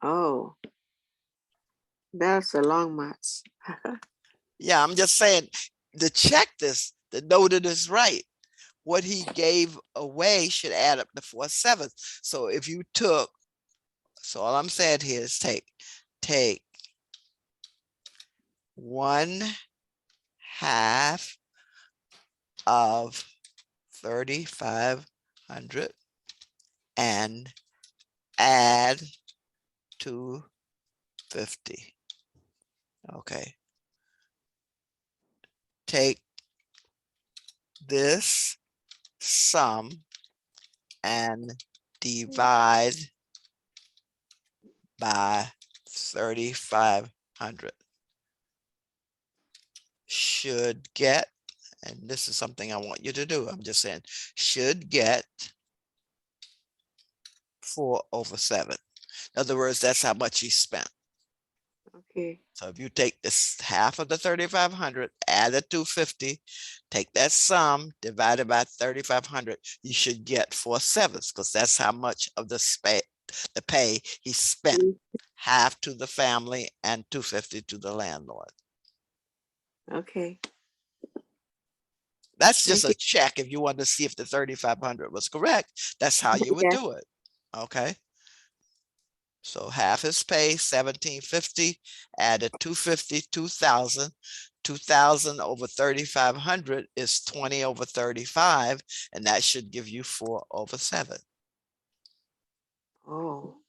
Oh, that's a long maths. Yeah, I'm just saying to check this, to know that it's right. What he gave away should add up to 4/7. So if you took, so all I'm saying here is take 1/2 of 3,500 and add 250. Okay. Take this sum and divide by 3,500. Should get, and this is something I want you to do, I'm just saying, should get 4/7. In other words, that's how much he spent. Okay. So if you take this half of the 3,500, add the 250, take that sum divided by 3,500, you should get 4/7, because that's how much of the pay he spent. Half to the family and 250 to the landlord. Okay. That's just Thank a check if you want to see if the 3,500 was correct. That's how you would Yes. do it. Okay. So half his pay, 1,750, added 250, 2,000. 2,000 over 3,500 is 20 over 35, and that should give you 4/7. Oh,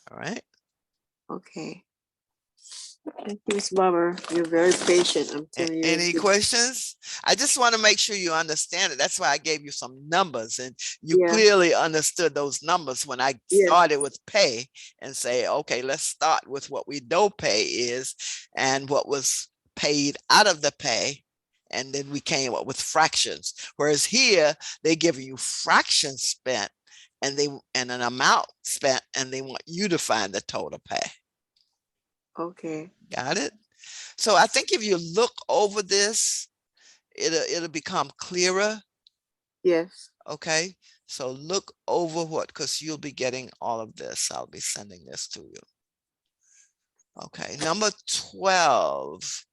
All right. okay. Thank you, Miss Barber. You're very patient. I'm telling you. Any questions? I just want to make sure you understand it. That's why I gave you some numbers, and you Yeah. clearly understood those numbers when I Yes. started with pay and say, okay, let's start with what we don't pay is and what was paid out of the pay. And then we came up with fractions. Whereas here, they give you fractions spent and an amount spent, and they want you to find the total pay. Okay. Got it? So I think if you look over this, it'll become clearer. Yes. Okay. So look over because you'll be getting all of this. I'll be sending this to you. Okay. Number 12.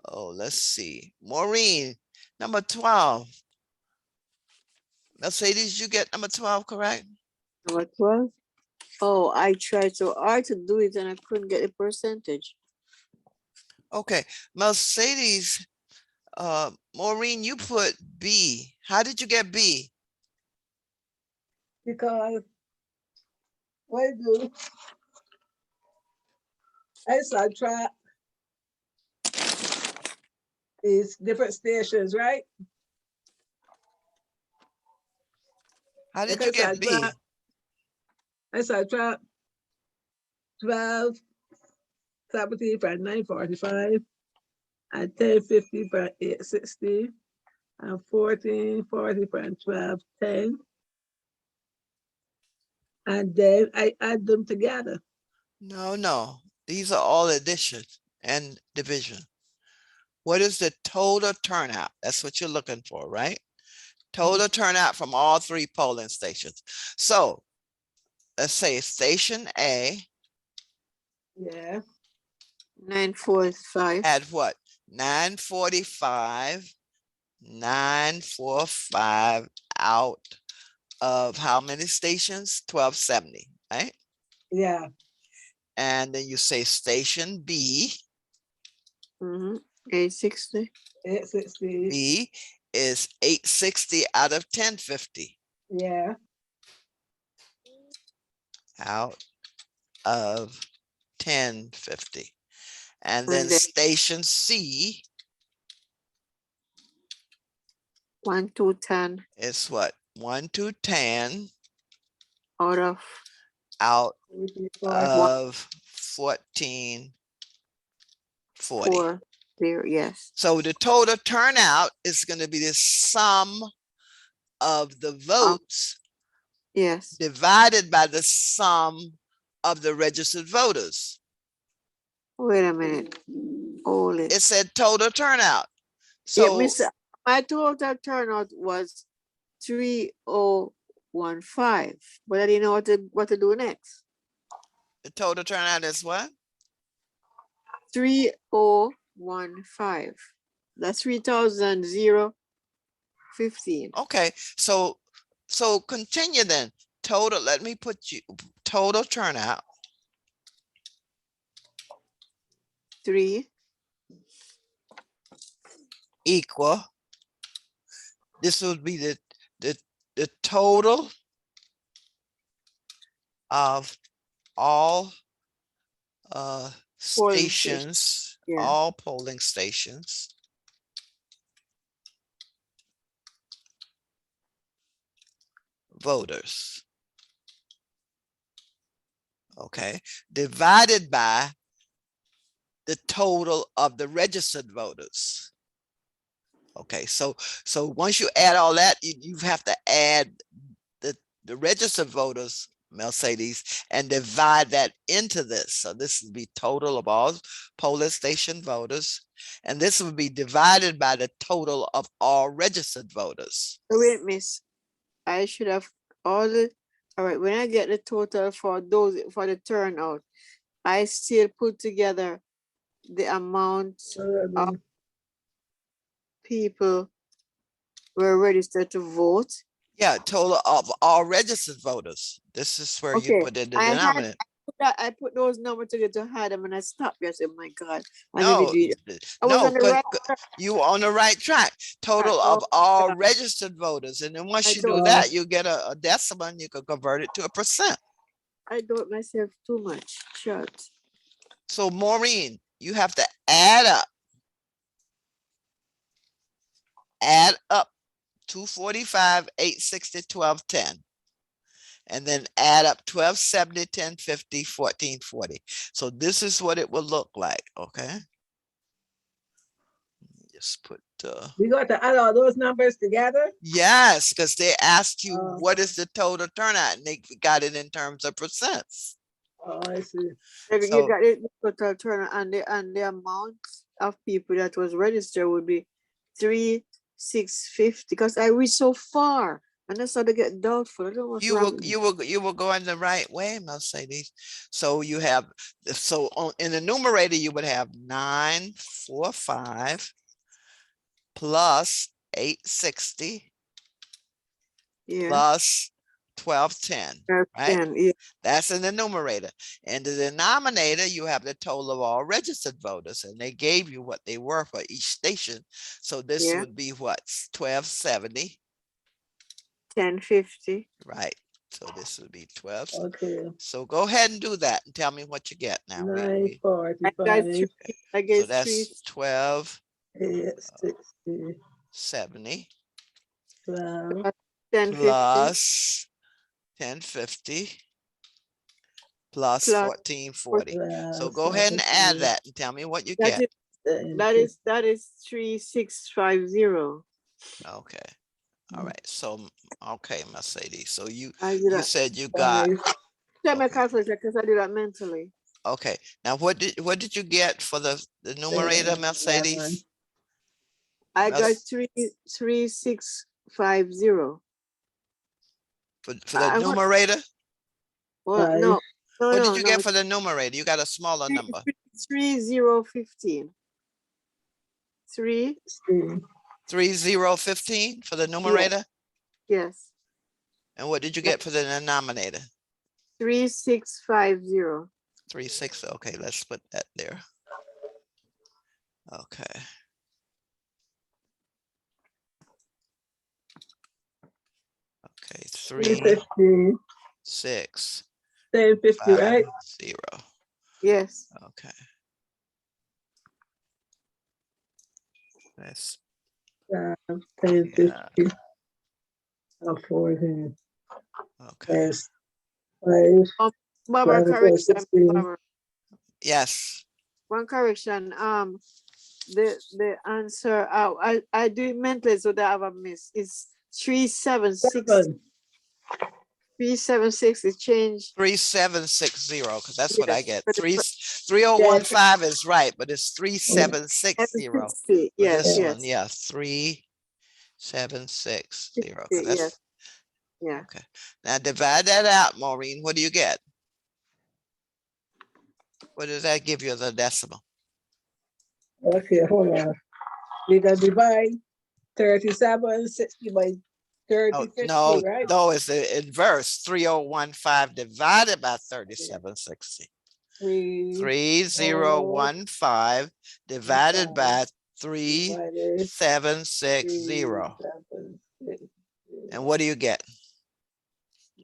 Oh, let's see. Maureen, number 12. Mercedes, you get number 12 correct? Number 12. Oh, I tried so hard to do it and I couldn't get the percentage. Okay. Mercedes, Maureen, you put B. How did you get B? Because what I do, I subtract these different stations, right? How did Like you get B? I subtract 12 70 from 945 and 1050 from 860 and 1440 from 1210. And then I add them together. No. These are all addition and division. What is the total turnout? That's what you're looking for, right? Total turnout from all three polling stations. So let's say station A Yeah. 945. had what? 945 out of how many stations? 1270, right? Yeah, And then you say station B. 860. 860. B is 860 out of 1050. Yeah, Out of 1050. And And then then station C 1 to 10 is what? 1 to 10 out of out 84. 1, of 1440. 4, 0. Yes. So the total turnout is going to be the sum of the votes Yes. divided by the sum of the registered voters. Wait a minute. Hold it. It said total turnout. Yeah, So Mr. My total turnout was 3015, but I didn't know what to do next. the total turnout is what? 3015. That's 3,015. Okay, so continue then. Total, let me put you total turnout 3 equal. This would be the total of all Polling stations, yeah. all polling stations voters. Okay, divided by the total of the registered voters. Okay, so once you add all that, you have to add the registered voters, Mercedes, and divide that into this. So this would be total of all polling station voters, and this would be divided by the total of all registered voters. Wait, miss. I should have all right. When I get the total for the turnout, I still put together the amount of people were registered to vote. Yeah, total of all registered voters. This is where you Okay, put in the I denominator. I put those numbers together to hide them, and I stopped. I said, "My God!" I never No, did. I was on the right. you were on the right track. Total Oh, of all God. registered voters. And then once I you do don't. that, you get a decimal and you can convert it to a percent. I don't myself too much. Shut. So Maureen, you have to add up 245, 860, 1210. And then add up 1270, 1050, 1440. So this is what it will look like. Okay. Just put We got to add all those numbers together. yes, because they asked you what Okay. is the total turnout, and they got it in terms of percents. Oh, I see. You So got it. The total turnout and the amount of people that was registered would be 3,650. Because I reached so far, and that's how they get doubtful. I don't know what's you wrong. will with me. going the right way, Mercedes. So you have in the numerator you would have 945 plus 860 Yeah. plus 1210, That's right? 10, yeah. That's in the numerator. In the denominator, you have the total of all registered voters, and they gave you what they were for each station. So this Yeah. would be what? 1270, 1050. right? So this would be 12. Okay. So go ahead and do that and tell me what you get now. I 945, get So that's 860, 1270 12. 1050 plus 1050 plus plus 1440. So go ahead and 12, add that and tell me what you that get. is 3650. Okay. All right. So, okay, Mercedes. So you I did that. said you got, Check my okay. calculator because I did that mentally. Okay. Now what did you get for the numerator, Mercedes? I got Merce- 3650. For the I want numerator? well, no, What did you no. get for the numerator? You got a smaller number. 3015. 3, 3015 for the numerator. yes, And what did you get for the denominator? 3650. 36. Okay, let's put that there. Okay. Okay, 3, 350, 6, 1050, 5, right? 0. Yes. Okay. That's 1050. yeah. Four here. Okay. Yes. 5, Barbara, 12, correction. 16. Barbara, Yes. one correction. The answer. I do it mentally, so that I have a miss. It's 376. 7. 376. It changed. 3760, because that's what I Yes, get. but the 3015 is right, but it's 3760 for 760. Yes, this yes. one. Yeah, 3760. 'Cause 60, yes. that's Yeah. okay. Now divide that out, Maureen. What do you get? What does that give you as a decimal? Okay, hold on. We can divide 3760 by 3050, No, right? no, it's the inverse. 3015 divided by 3760. 3015 divided by 3760. And what do you get?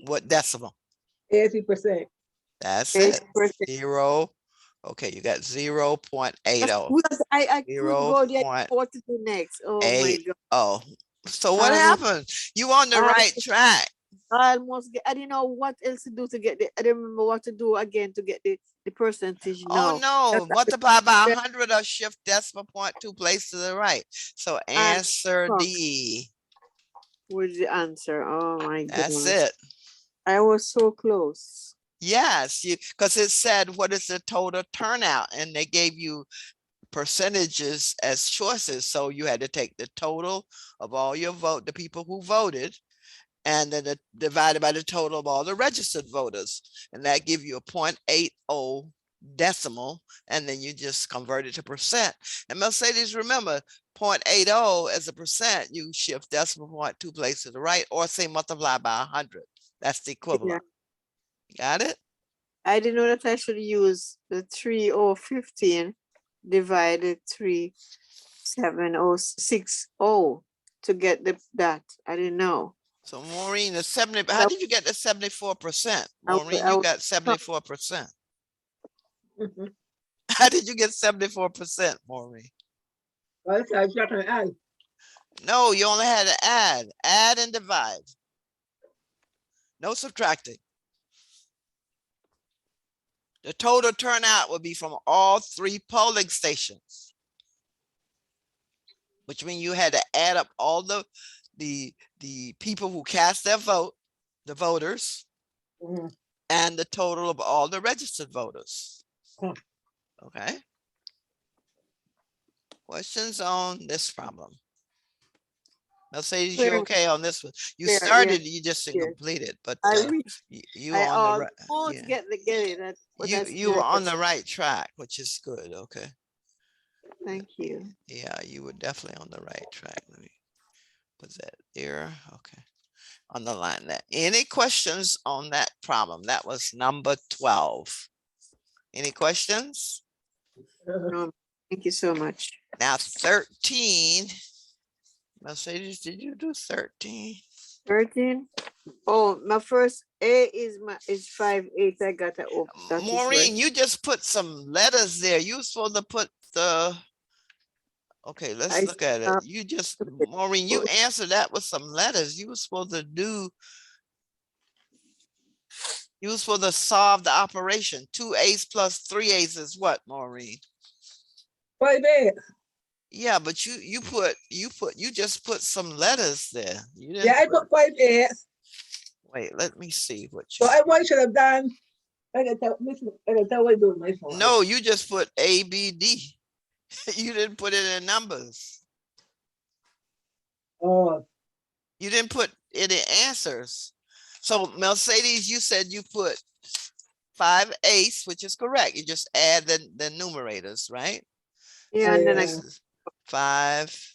What decimal? 80%. That's 80%. it. 0. Okay, you got 0.80. I could go there. 0.80. What to do next? Oh my God. So what I happened? You on the I- right track. I almost get. I didn't know what else to do to get the. I didn't remember what to do again to get the percentage. Oh no, multiply by 100 or shift decimal point 2 places to the right. So answer fuck. D. With the answer. Oh my That's goodness. it. I was so close. Yes, because it said what is the total turnout, and they gave you percentages as choices. So you had to take the total of all your vote, the people who voted, and then divided by the total of all the registered voters, and that give you a 0.80 decimal, and then you just convert it to percent. And Mercedes, remember, 0.80 as a percent, you shift decimal point 2 places to the right, or say multiply by 100. That's the equivalent. Got it? I didn't know that I should use the 3015 divided 37060 to get that. I didn't know. So Maureen, the 70, how did you get the 74%? Maureen, you got 74%. How did you get 74%, Maureen? Well, I got an add. No, you only had to add and divide. No subtracting. The total turnout would be from all 3 polling stations, which means you had to add up all the people who cast their vote, the voters, and the total of all the registered voters. Okay. Questions on this problem? Mercedes, you okay on this one? You started, you just didn't complete it, but you on the right. Get it. You were on the right track, which is good. Okay. Thank you. Yeah, you were definitely on the right track. Let me put that there. Okay. Underline that. Any questions on that problem? That was number 12. Any questions? No, thank you so much. Now 13. Mercedes, did you do 13? 13. Oh, my first A is 5/8. I got it. Oh, Maureen, you just put some letters there. You were supposed to put the. Okay, let's look at it. You just, Maureen, you answered that with some letters. You were supposed to do. You were supposed to solve the operation. 2A's plus 3A's is what, Maureen? 5/8. Yeah, but you just put some letters there. You didn't. Yeah, I put 5/8. Wait, let me see what you. So I should have done. I can tell what I do with my phone. No, you just put A, B, D. You didn't put it in numbers. Oh. You didn't put it in answers. So Mercedes, you said you put 5/8, which is correct. You just add the numerators, right? Yeah, and then 5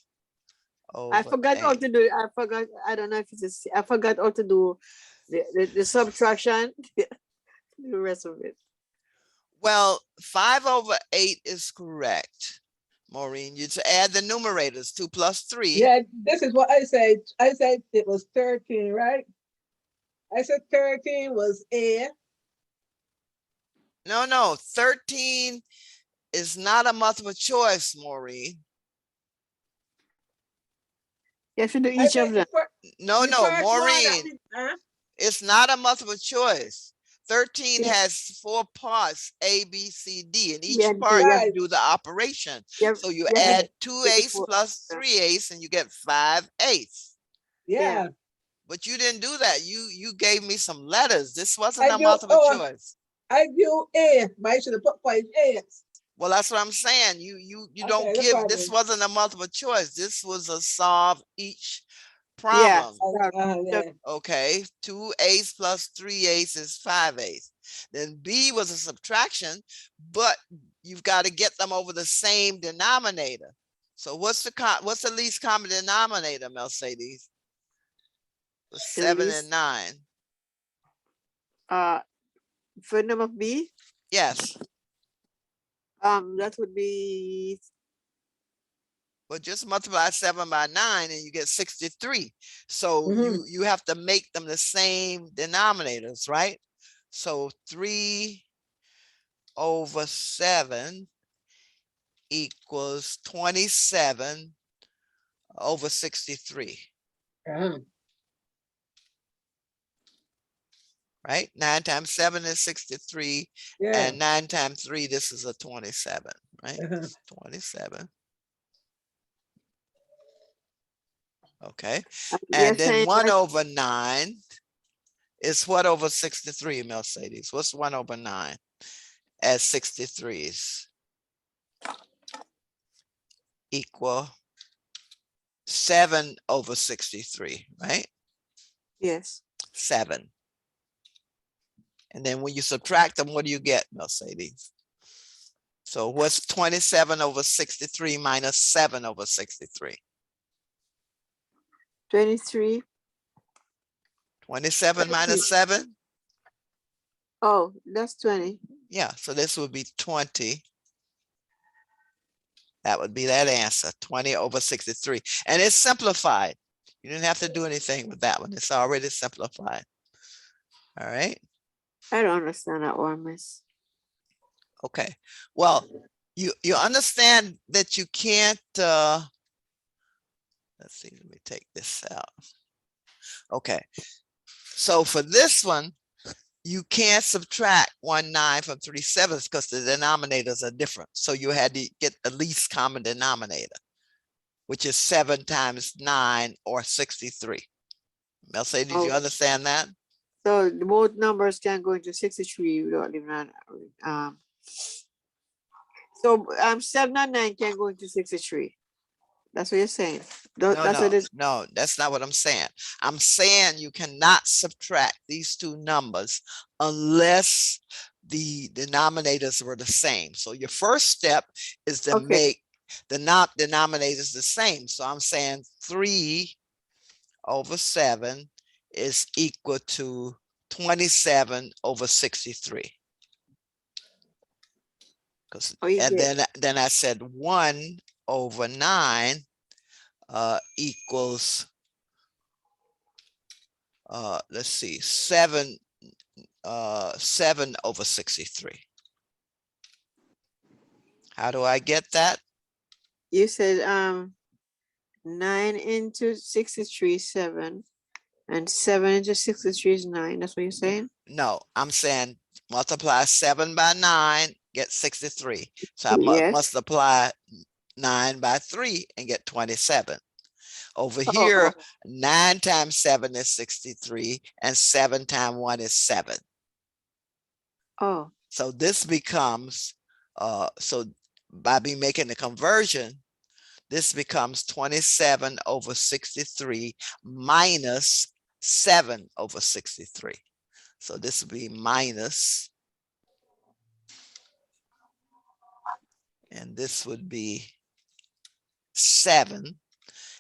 I over forgot how 8. to do it. I forgot. I don't know if it's I forgot how to do the subtraction. The rest of it. Well, 5 over 8 is correct. Maureen, you to add the numerators, 2 plus 3. Yeah, this is what I said. I said it was 13, right? I said 13 was A. No, 13 is not a multiple choice, Maureen. You have to do I each said of them. No, the first one, Maureen, it's not a multiple choice. 13 Yeah. has 4 parts, A, B, C, D. And each Yeah, part you have to Right. do the operation. So you yeah, add 2 take eighths four. plus 3 eighths and you get 5 eighths. Yeah. But you didn't do that. You gave me some letters. This wasn't I a do. multiple Oh, choice. I do A, but I should have put 5 A's. Well, that's what I'm saying. You don't Okay, no give, this problem. wasn't a multiple choice. This was a solve each Yeah. problem. Yeah. Okay, 2 eighths plus 3 eighths is 5 eighths. Then B was a subtraction, but you've got to get them over the same denominator. So what's the least common denominator, Mercedes? The 7 least- and 9. For number B, Yes. that would be Well, just multiply 7 by 9 and you get 63. So Mhm. you have to make them the same denominators, right? So 3 over 7 equals 27 over 63, Uh-huh. right? 9 times 7 is 63, Yeah. and 9 times 3, this is a 27, right? Uh-huh. 27. Okay. you're And then saying 1 that over 9 is what over 63, Mercedes? What's 1 over 9 at 63s? Equal 7 over 63, right? yes. 7. And then when you subtract them, what do you get, Mercedes? So what's 27 over 63 minus 7 over 63? 23. 27 minus 7? Oh, that's 20. Yeah, so this would be 20. That would be that answer, 20 over 63. And it's simplified. You didn't have to do anything with that one. It's already simplified. All right. I don't understand that one, miss. Okay. Well, you understand that you can't, let's see, let me take this out. Okay. So for this one, you can't subtract 1 9 from 3 7s because the denominators are different. So you had to get the least common denominator, which is 7 times 9 or 63. Mercedes, Oh. you understand that? So both numbers can go into 63 without even so 7 and 9 can go into 63. That's what you're saying. That's what it is. No, that's not what I'm saying. I'm saying you cannot subtract these two numbers unless the denominators were the same. So your first step is to Okay. make the denominators the same. So I'm saying 3 over 7 is equal to 27 over 63. Oh, you And get then I said 1 over 9 equals let's see, 7 over 63. How do I get that? you said 9 into 63 is 7, and 7 into 63 is 9. That's what you're saying? No, I'm saying multiply 7 by 9, get 63. So I Yes. multiply 9 by 3 and get 27. Over Oh, here, 9 times 7 is 63, and 7 times 1 is 7. oh. So this becomes, so by me making the conversion, this becomes 27 over 63 minus 7 over 63. So this would be minus, and this would be 7,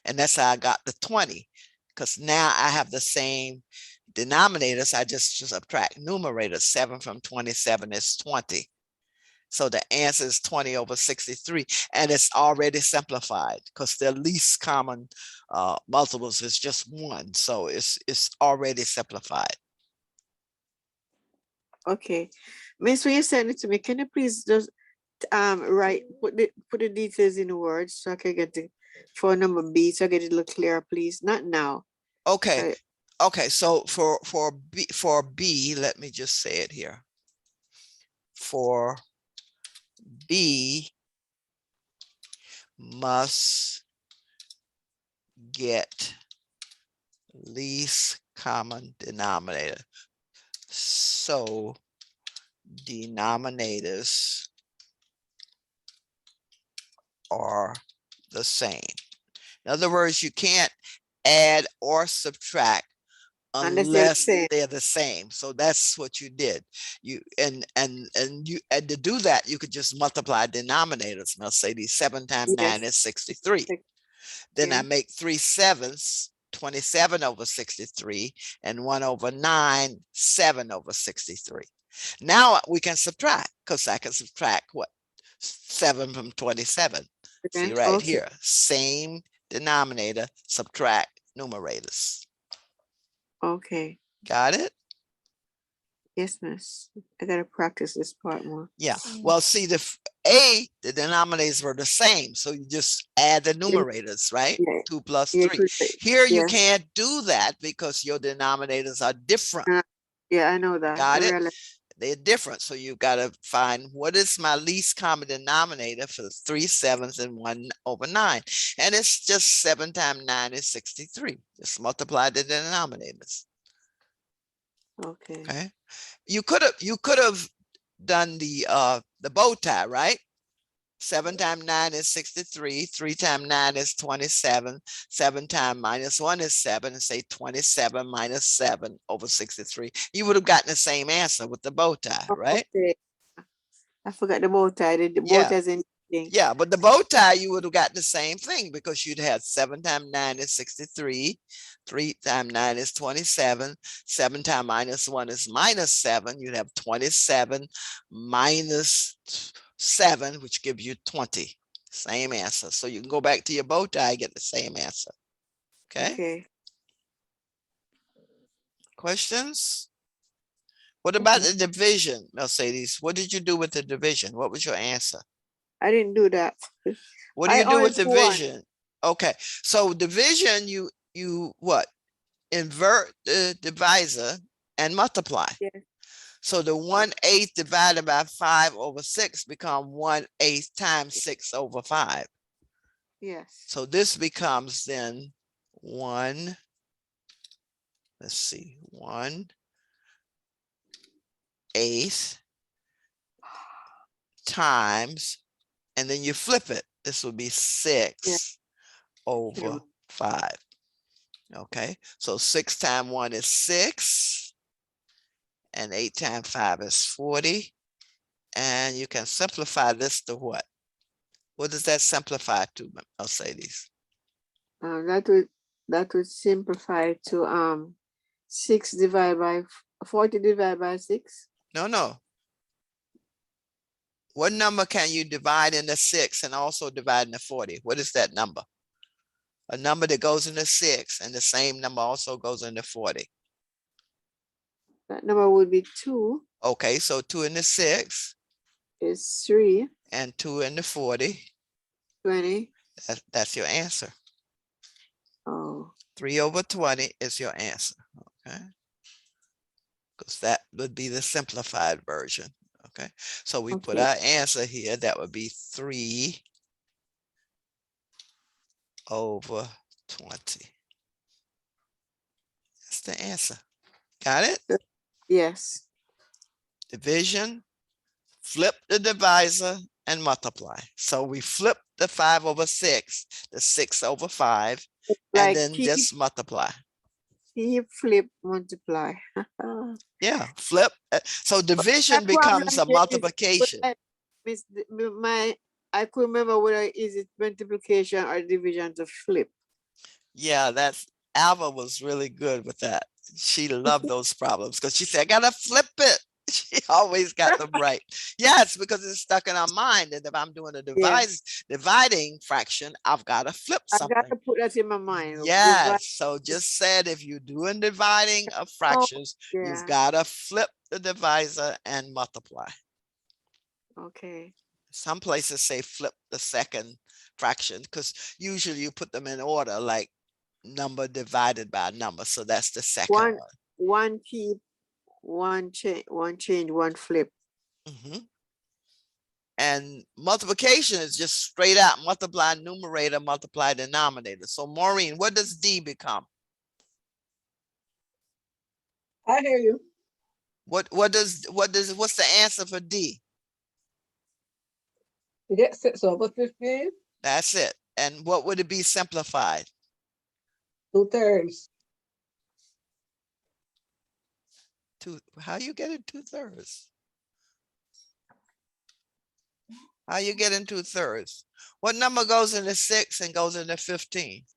and that's how I got the 20, because now I have the same denominators. I just subtract numerators. 7 from 27 is 20. So the answer is 20 over 63, and it's already simplified because the least common multiples is just 1. So it's already simplified. Okay. Miss, when you send it to me, can you please just put the details in words so I can get the phone number B so I get it a little clearer, please. Not now. Okay. Okay. So for B, let me just say it here. For B must get least common denominator. So denominators are the same. In other words, you can't add or subtract unless they're the same. So that's what you did. You and to do that, you could just multiply denominators. Now say these 7 times 9 is 63. Then I make 3 7s, 27 over 63, and 1 over 9, 7 over 63. Now we can subtract, because I can subtract what? 7 from 27. See right here, same denominator, subtract numerators. Okay. Got it? Yes, miss. I gotta practice this part more. Yeah. Well, see, the denominators were the same. So you just add the numerators, right? 2 plus 3. Here you can't do that because your denominators are different. Yeah, I know that. Got it? They're different. So you got to find what is my least common denominator for 3 7s and 1 over 9. And it's just 7 times 9 is 63. Just multiply the denominators. Okay. You could have done the bow tie, right? 7 times 9 is 63. 3 times 9 is 27. 7 times minus 1 is 7. And say 27 minus 7 over 63. You would have gotten the same answer with the bow tie, right? Okay. I forgot the bow tie. The bow tie is anything. Yeah, but the bow tie, you would have gotten the same thing because you'd have 7 times 9 is 63. 3 times 9 is 27. 7 times minus 1 is minus 7. You'd have 27 minus 7, which gives you 20. Same answer. So you can go back to your bow tie and get the same answer. Okay. Questions? What about the division, Mercedes? What did you do with the division? What was your answer? I didn't do that. What do you do with division? Okay, so division, you what? Invert the divisor and multiply. Yes. So the 1/8 divided by 5 over 6 become 1/8 times 6 over 5. Yes. So this becomes then 1. Let's see, 1/8 times, and then you flip it. This will be 6 over 5. Okay, so 6 times 1 is 6, and 8 times 5 is 40. And you can simplify this to what? What does that simplify to, Mercedes? That would simplify to 6 divided by 40 divided by 6. No. What number can you divide into 6 and also divide into 40? What is that number? A number that goes into 6 and the same number also goes into 40. That number would be 2. Okay, so 2 into 6 is 3. And 2 into 40. 20. That's your answer. Oh. 3 over 20 is your answer. Okay. Because that would be the simplified version. Okay. So we put our answer here. That would be 3 over 20. That's the answer. Got it? Yes. Division, flip the divisor and multiply. So we flip the 5 over 6, the 6 over 5, and then just multiply. Flip, multiply. Yeah, flip. So division becomes a multiplication. I couldn't remember whether is it multiplication or division to flip. Yeah, that's Alva was really good with that. She loved those problems because she said, I gotta flip it. She always got them right. Yes, because it's stuck in our mind. And if I'm doing a Yeah. dividing fraction, I've got to flip I something. got to put that in my mind. Yes. So just said if you're doing dividing of fractions, yeah. you've got to flip the divisor and multiply. Okay. Some places say flip the second fraction because usually you put them in order, like number divided by number. So that's the second one. One keep, one change, one flip. Mhm. And multiplication is just straight out multiply numerator, multiply denominator. So Maureen, what does D become? I hear you. What's the answer for D? You get 6 over 15, That's it. And what would it be simplified? 2/3. How you getting 2/3? How you getting 2/3? What number goes into 6 and goes into 15?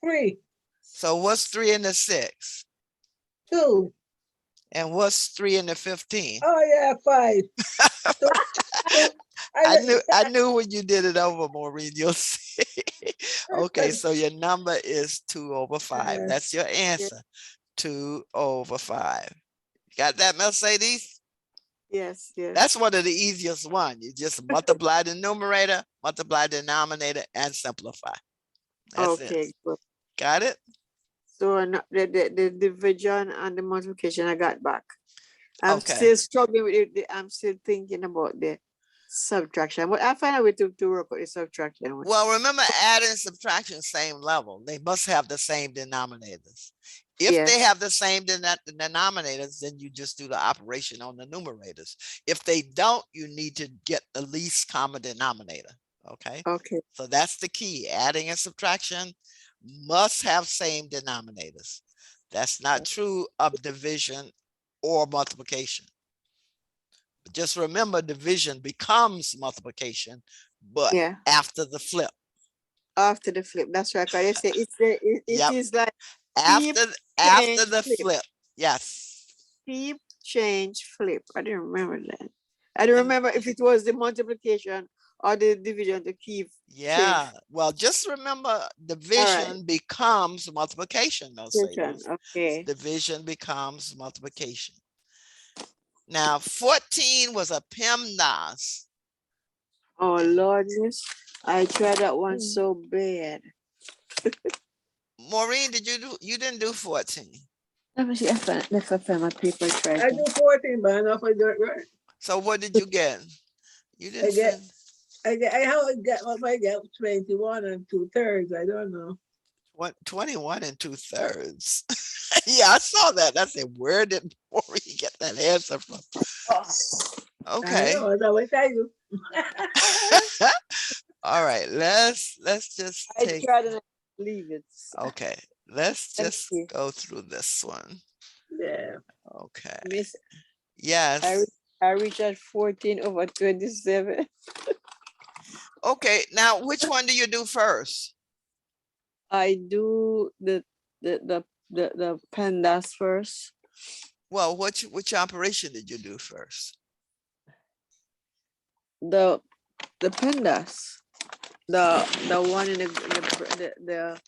3, So what's 3 into 6? 2. And what's 3 into 15? Oh yeah, 5. So, I knew when you did it over, Maureen, you'll see. Okay, so your number is 2 over 5. That's your answer. 2 over 5. Got that, Mercedes? Yes, yes. That's one of the easiest one. You just multiply the numerator, multiply the denominator, and simplify. That's it. Good. Got it? So the division and the multiplication I got back. I'm Okay. still struggling with it. I'm still thinking about the subtraction, but I find a way to work with the subtraction. Well, remember adding and subtraction, same level. They must have the same denominators. If they have the same denominators, then you just do the operation on the numerators. If they don't, you need to get the least common denominator. Okay. Okay. So that's the key. Adding and subtraction must have same denominators. That's not true of division or multiplication. But just remember, division becomes multiplication, but after the flip. After the flip, that's right. Because they say it is like after the flip. Yes. Keep, change, flip. I didn't remember that. I don't remember if it was the multiplication or the division to keep. Yeah. Well, just remember division becomes multiplication. Okay. Division becomes multiplication. Now, 14 was a PEMDAS. Oh, Lord, miss. I tried that one so bad. Maureen, you didn't do 14? Let me see if I find my paper. I do 14, but I know if I do it right. So what did you get? You didn't I get what I get 21 and 2/3. I don't know. What 21 and 2/3? Yeah, I saw that. I said, where did Maureen get that answer from? Okay. I know, I will tell you. All right, let's just take. I try to leave it. Okay, let's just go through this one. Yeah. Okay. Miss, yes. I reached at 14 over 27. Okay, now which one do you do first? I do the PEMDAS first. Well, which operation did you do first? The PEMDAS. The one in the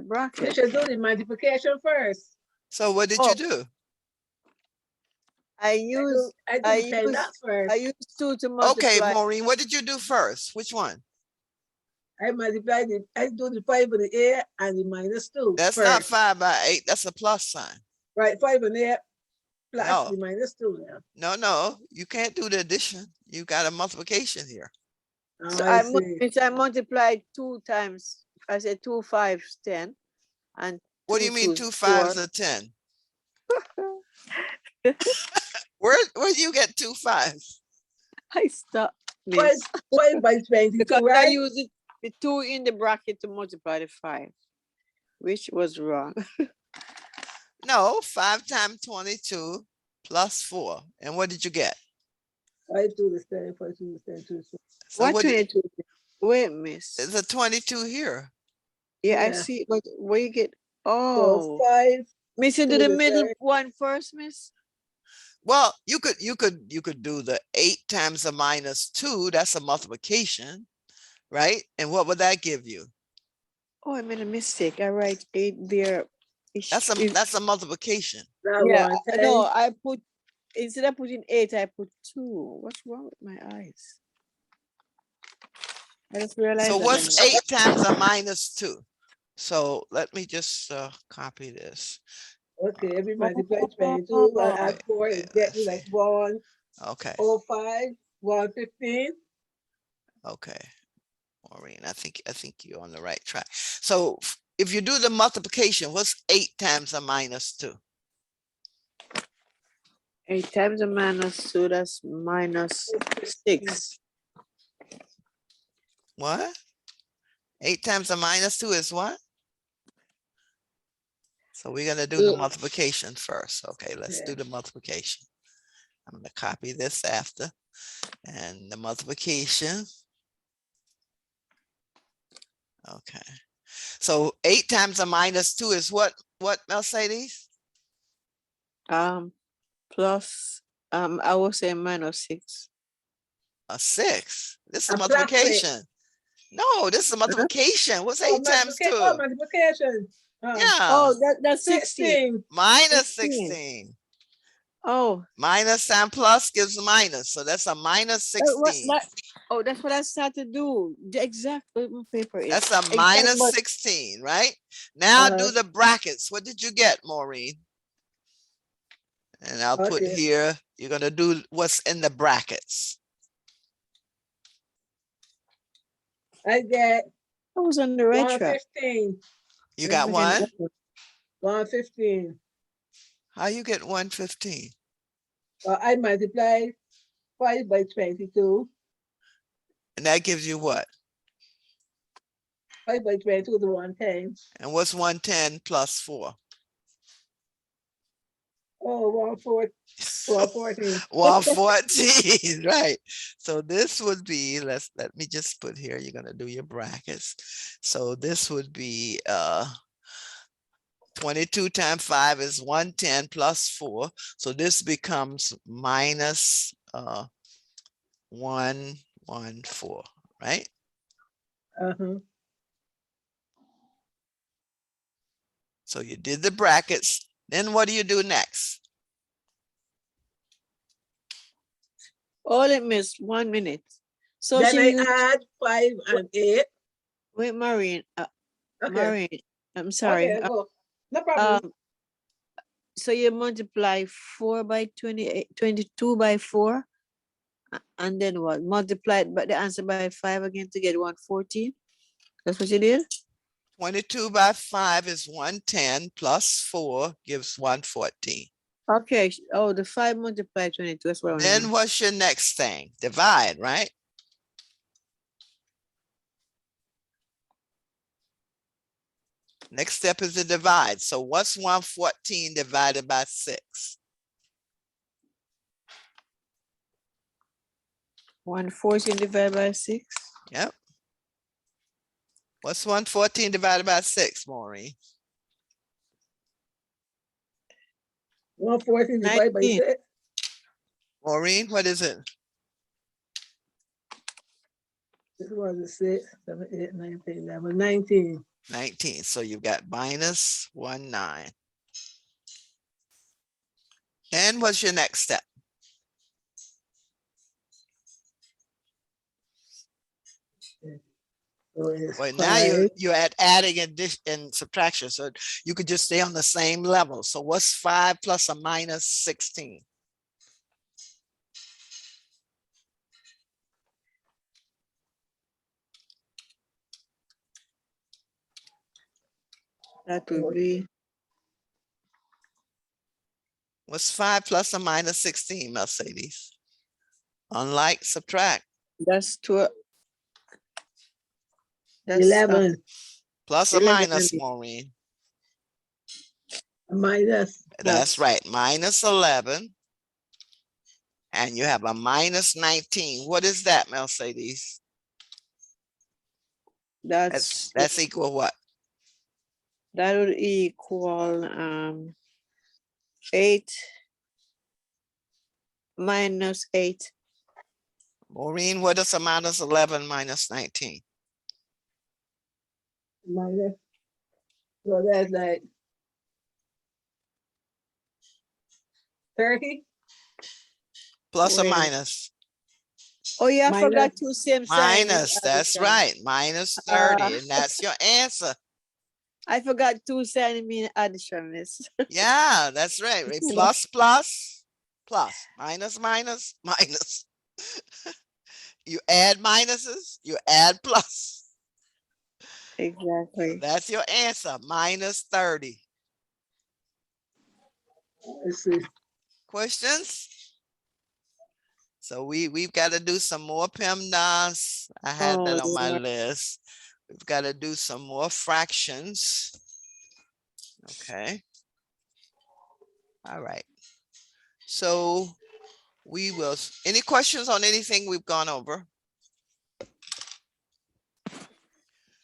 bracket. You should do the multiplication first. So what did you do? I use 10 first. I use 2 to multiply. Okay, Maureen, what did you do first? Which one? I multiplied it. I do the 5 in the air and the -2. That's first. not 5 by 8. That's a plus sign. Right, 5 in the air plus No. the -2 now. No, you can't do the addition. You got a multiplication here. So I multiplied 2 times. I said 2 5s 10, and what do you mean 2 5s are 10? Where do you get 2 5s? I stopped. 5 by 22, because right? I used the 2 in the bracket to multiply the 5, which was wrong. No, 5 times 22 plus 4. And what did you get? 5 to the 10, 5 to the 10, to the 10. So What what, 22? Wait, miss. is a 22 here? Yeah, I Yeah. see, but where you get, So oh, 5 miss, you to do the the middle 10. one first, miss? Well, you could do the 8 times a minus 2. That's a multiplication, right? And what would that give you? Oh, I made a mistake. I write 8 there. That's a multiplication. That Yeah, one, no, 10. I put, instead of putting 8, I put 2. What's wrong with my eyes? I just realized So that. what's 8 times a minus 2? So let me just copy this. Okay, every multiply Oh, 22 and add Wait, 4 wait, is get let's you see. like 1, Okay, 05, 115. okay. Maureen, I think you're on the right track. So if you do the multiplication, what's 8 times a minus 2? 8 times a minus 2, that's minus 6. What? 8 times a minus 2 is what? So we're gonna do the Yeah. multiplication first. Okay, let's Yeah. do the multiplication. I'm gonna copy this after. And the multiplication. Okay. So 8 times a minus 2 is what, Mercedes? Plus, I will say minus 6. A 6. This is a A plus 6. multiplication. No, this is a multiplication. What's 8 times 2? Multiplication. Yeah, Oh, that's 16. 16. minus 16. 16. Oh, Minus and plus gives minus. So that's a minus what 16. that? Oh, that's what I started to do. The exact my paper is. That's a Exact, minus but 16, right? Now Uh-huh. do the brackets. What did you get, Maureen? And I'll put Okay. here, you're gonna do what's in the brackets. I get I was on the right track. 115. You got one? 115. How you get 115? I multiply 5 by 22. And that gives you what? 5 by 22 is 110. And what's 110 plus 4? Oh, 114. 114, right? So this would be, let me just put here, you're gonna do your brackets. So this would be 22 times 5 is 110 plus 4. So this becomes minus 114, right? Uh-huh. So you did the brackets. Then what do you do next? Oh, let me miss 1 minute. So Then I she used, add 5 and 8. wait, Maureen. Okay. Maureen, I'm sorry. Okay, go. No problem. So you multiply 4 by 28, 22 by 4, and then what? Multiply it, but the answer by 5 again to get 114. That's what you did? 22 by 5 is 110 plus 4 gives 114. Okay. Oh, the 5 multiplied 22. That's what I Then know. what's your next thing? Divide, right? Next step is to divide. So what's 114 divided by 6? 114 divided by 6. Yep. What's 114 divided by 6, Maureen? 114 divided by 19. 6. Maureen, what is it? This was a 6, 7, 8, 9, 10, 11, 19. 19. So you've got minus 19. And what's your next step? So it's Well, now 5. you're at adding and subtraction. So you could just stay on the same level. So what's 5 plus or minus 16? That would be, What's 5 plus or minus 16, Mercedes? Unlike subtract. that's 2. That's 11 Plus or 11 minus, Maureen? minus. That's plus. right. Minus 11 and you have a minus 19. What is that, Mercedes? That's That's equal what? that would equal 8 minus 8. Maureen, what is a minus 11 minus 19? Minus. So that's like 30 Plus or Wait a minute. minus? Oh yeah, I minus. forgot two same sign. Minus, that's addition. right, minus 30, and that's your answer. I forgot two sign mean addition, miss. Yeah, that's right. Plus, plus, plus, minus, minus, minus. You add minuses, you add plus. So Exactly. that's your answer, minus 30. Let's see. Questions? So we've got to do some more PEMDAS. I had Oh, that on my Lord. list. We've got to do some more fractions. Okay. All right. So we will, any questions on anything we've gone over?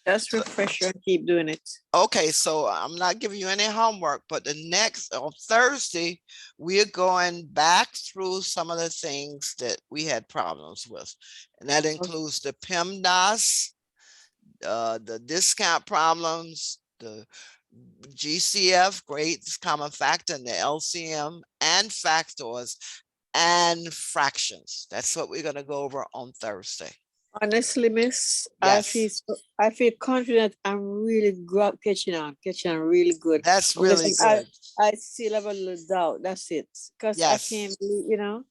Just refresh and keep doing it. Okay, so I'm not giving you any homework, but the next on Thursday, we're going back through some of the things that we had problems with. And that includes the PEMDAS, the discount problems, the GCF, grades, common factor, and the LCM, and factors, and fractions. That's what we're gonna go over on Thursday. Honestly, miss, Yes. I feel confident I'm really catching on really good. That's Unless really I good. still have a little doubt. That's it. Because I Yes. can't believe, you know.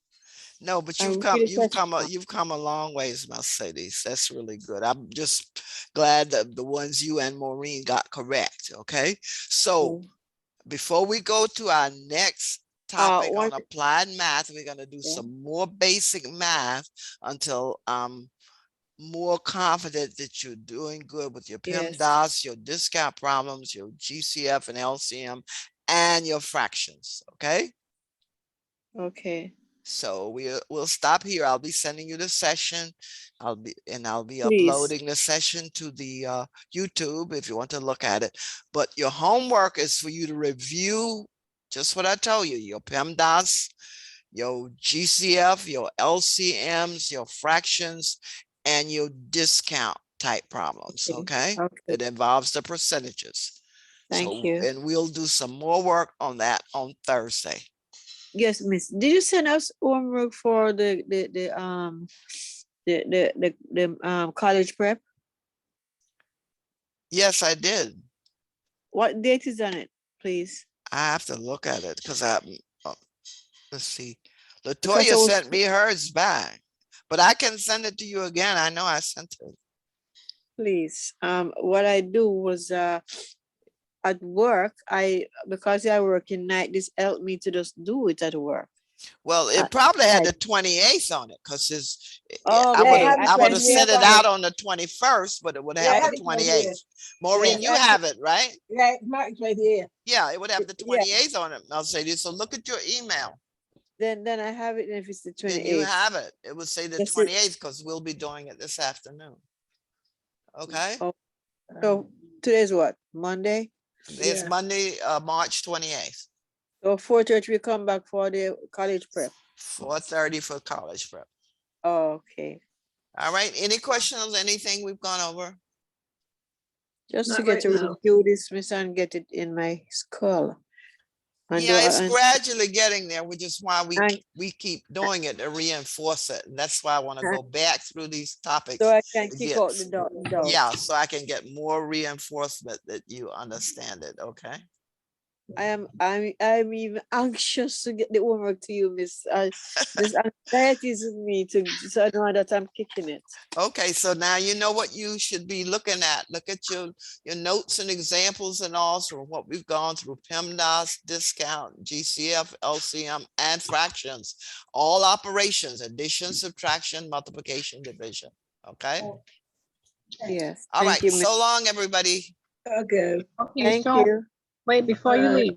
No, but I'm you've come, really you've come a long ways, Mercedes. That's really good. I'm just glad that the ones you and Maureen got correct. Okay. So before we go to our next topic on applied math, we're gonna do some more basic math until I'm more confident that you're doing good with your PEMDAS, your discount problems, your GCF and LCM, and your fractions. Okay. Okay. So we'll stop here. I'll be sending you the session. I'll be Please. uploading the session to the YouTube if you want to look at it. But your homework is for you to review just what I told you, your PEMDAS, your GCF, your LCMs, your fractions, and your discount type problems. Okay. It involves the percentages. Thank you. And we'll do some more work on that on Thursday. Yes, miss. Did you send us homework for the college prep? Yes, I did. What date is on it, please? I have to look at it because let's see. Latoya sent me hers back, but I can send it to you again. I know I sent it. Please. What I do was at work, because I work in night, this helped me to just do it at work. Well, it probably had the 28th on it because I would have sent it out on the 21st, but it would have the 28th. Maureen, you have it, right? Yeah, Mark's right here. Yeah, it would have the 28th on it. I'll say this. So look at your email. Then I have it if it's the 28th. Then you have it. It would say the 28th because we'll be doing it this afternoon. Okay. Oh, so today's what? Monday? It's Monday, March 28th. So 4:30 we come back for the college prep. 4:30 for college prep. Oh, okay. All right. Any questions? Anything we've gone over? Just to get to review this, miss, and get it in my skull. Yeah, it's gradually getting there, which is why we keep doing it to reinforce it. And that's why I want to go back through these topics. So I can kick out the doubt. Yeah, so I can get more reinforcement that you understand it. Okay. I'm even anxious to get the homework to you, miss. This anxiety is in me so I know that I'm kicking it. Okay, so now you know what you should be looking at. Look at your notes and examples and all from what we've gone through: PEMDAS, discount, GCF, LCM, and fractions. All operations: addition, subtraction, multiplication, division. Okay. Yes. All right. So long, everybody. Okay. Thank you. Wait, before you leave,